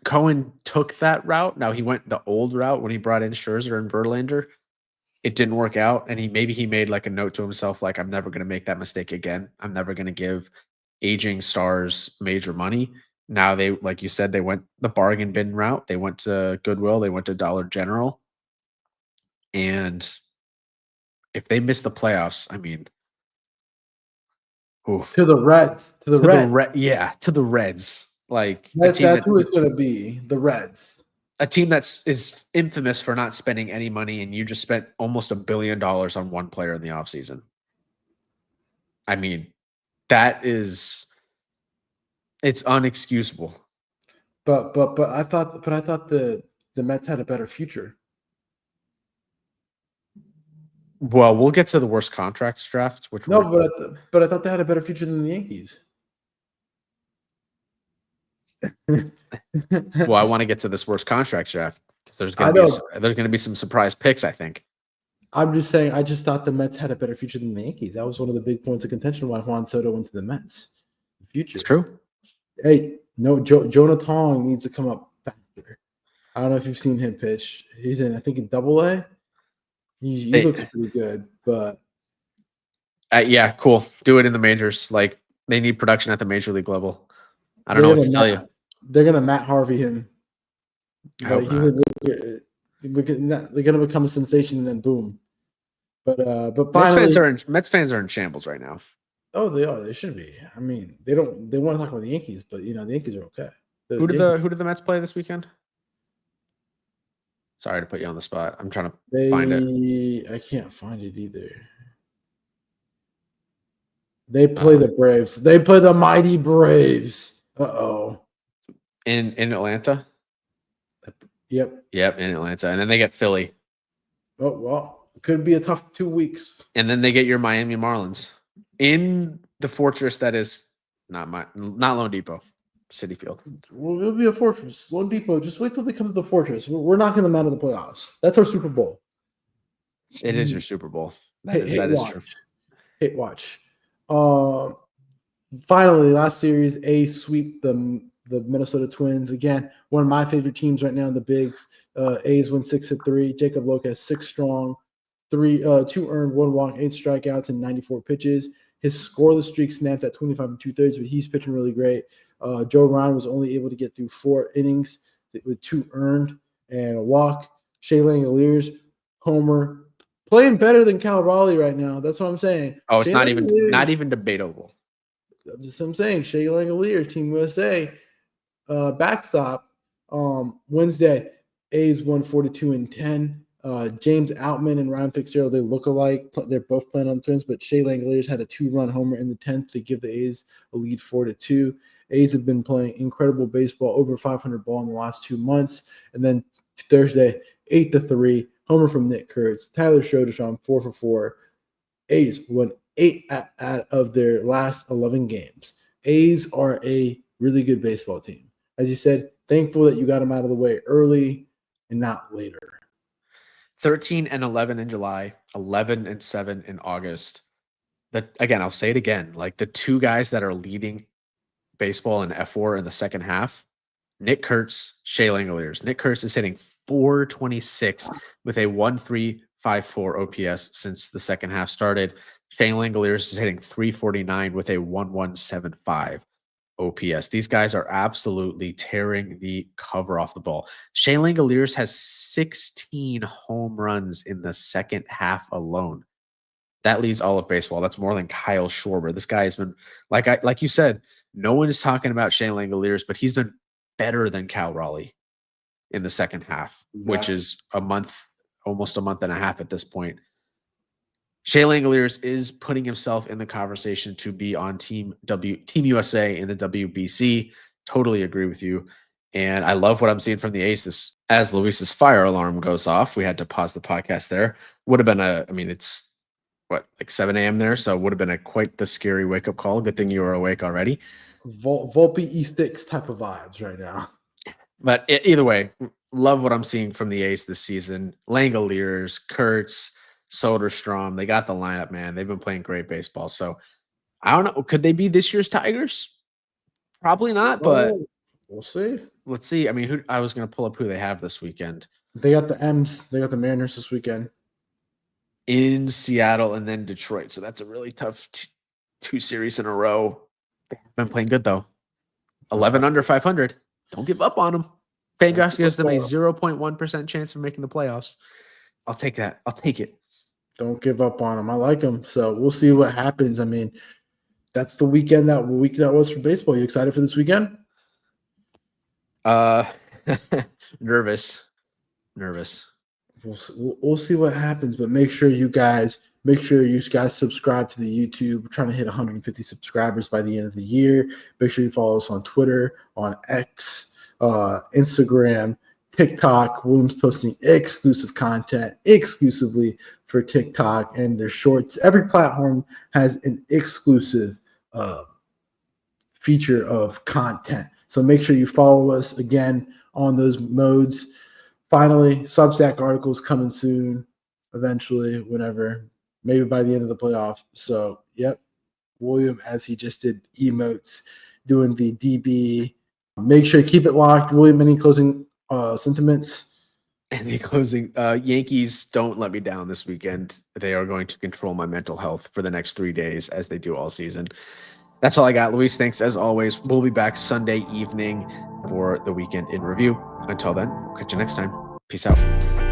Cohen took that route. Now he went the old route when he brought in Scherzer and Verlander. It didn't work out, and he made like a note to himself, like, I'm never going to make that mistake again. I'm never going to give aging stars major money. Now they, like you said, they went the bargain bin route. They went to Goodwill. They went to Dollar General, and if they miss the playoffs, I mean, oof. To the Reds. To the Reds. To the Reds. Like That's who it's going to be. The Reds. A team is infamous for not spending any money, and you just spent almost $1 billion on one player in the offseason. I mean, it's unexcusable. But I thought the Mets had a better future. Well, we'll get to the worst contracts draft, which but I thought they had a better future than the Yankees. Well, I want to get to this worst contracts draft because there's going to be some surprise picks, I think. I'm just saying, I just thought the Mets had a better future than the Yankees. That was one of the big points of contention why Juan Soto went to the Mets. The future. It's true. Hey, no, Jonah Tong needs to come up faster. I don't know if you've seen him pitch. He's in Double-A. He looks pretty good, but yeah, cool. Do it in the majors. Like, they need production at the major league level. I don't know what to tell you. They're gonna Matt Harvey him. They're gonna become a sensation, and then boom. But finally, Mets fans are in shambles right now. Oh, they are. They should be. I mean, they want to talk about the Yankees, but the Yankees are okay. Who did the Mets play this weekend? Sorry to put you on the spot. I'm trying to find it. I can't find it either. They play the Braves. They play the mighty Braves. Uh-oh. In Atlanta? Yep, in Atlanta. And then they get Philly. Oh, well, it could be a tough 2 weeks. And then they get your Miami Marlins in the fortress that is not Lone Depot, Citi Field. Well, it'll be a fortress. Lone Depot, just wait till they come to the fortress. We're knocking them out of the playoffs. That's our Super Bowl. It is your Super Bowl. That is true. Hey, watch. Finally, last series, A's sweep the Minnesota Twins. Again, one of my favorite teams right now in the bigs. A's win 6-3. Jacob Lopez 6 strong, 2 earned, 1 walk, 8 strikeouts, and 94 pitches. His scoreless streak snapped at 25 2/3, but he's pitching really great. Joe Ryan was only able to get through 4 innings with 2 earned and a walk. Shea Langoliers, homer, playing better than Cal Raleigh right now. That's what I'm saying. Oh, it's not even debatable. I'm saying Shea Langoliers, Team USA, backstop. Wednesday, A's won 42-10. James Outman and Ryan Fitzgerald, they look alike. They're both playing on the Twins, but Shea Langoliers had a 2-run homer in the 10th to give the A's a lead 4-2. A's have been playing incredible baseball, over 500 ball in the last 2 months. And then Thursday, 8-3, homer from Nick Kurtz. Tyler Schoedeshaw, 4-for-4. A's won 8 out of their last 11 games. A's are a really good baseball team. As you said, thankful that you got them out of the way early and not later. 13-11 in July, 11-7 in August. Again, I'll say it again. Like, the 2 guys that are leading baseball in F4 in the second half, Nick Kurtz, Shea Langoliers. Nick Kurtz is hitting .426 with a 1.354 OPS since the second half started. Shea Langoliers is hitting .349 with a 1.175 OPS. These guys are absolutely tearing the cover off the ball. Shea Langoliers has 16 home runs in the second half alone. That leads all of baseball. That's more than Kyle Schwarber. This guy has been, like you said, no one is talking about Shea Langoliers, but he's been better than Cal Raleigh in the second half, which is almost a month and a half at this point. Shea Langoliers is putting himself in the conversation to be on Team USA in the WBC. Totally agree with you. And I love what I'm seeing from the A's. As Luis's fire alarm goes off, we had to pause the podcast there. Would have been it's 7 a.m. there, so it would have been quite the scary wake-up call. Good thing you were awake already. Volpe E6 type of vibes right now. But either way, love what I'm seeing from the A's this season. Langoliers, Kurtz, Soderstrom. They got the lineup, man. They've been playing great baseball. So I don't know. Could they be this year's Tigers? Probably not, but Oh, we'll see. let's see. I mean, I was going to pull up who they have this weekend They got the M's. They got the Mariners this weekend in Seattle and then Detroit. So that's a really tough two series in a row. They've been playing good though. 11 under 500. Don't give up on them. Fangraphs gives them a 0.1% chance of making the playoffs. I'll take that. I'll take it. Don't give up on them. I like them. So we'll see what happens. I mean, that's the week that was for baseball. You excited for this weekend? Nervous. We'll see what happens, but make sure you guys subscribe to the YouTube. We're trying to hit 150 subscribers by the end of the year. Make sure you follow us on Twitter, on X, Instagram, TikTok. Williams posting exclusive content exclusively for TikTok and their shorts. Every platform has an exclusive feature of content. So make sure you follow us again on those modes. Finally, Substack articles coming soon, eventually, whenever, maybe by the end of the playoffs. So, yep, William, as he just did emotes, doing the DB. Make sure you keep it locked. William, any closing sentiments? Any closing? Yankees, don't let me down this weekend. They are going to control my mental health for the next 3 days, as they do all season. That's all I got, Luis. Thanks as always. We'll be back Sunday evening for the weekend in review. Until then, we'll catch you next time. Peace out.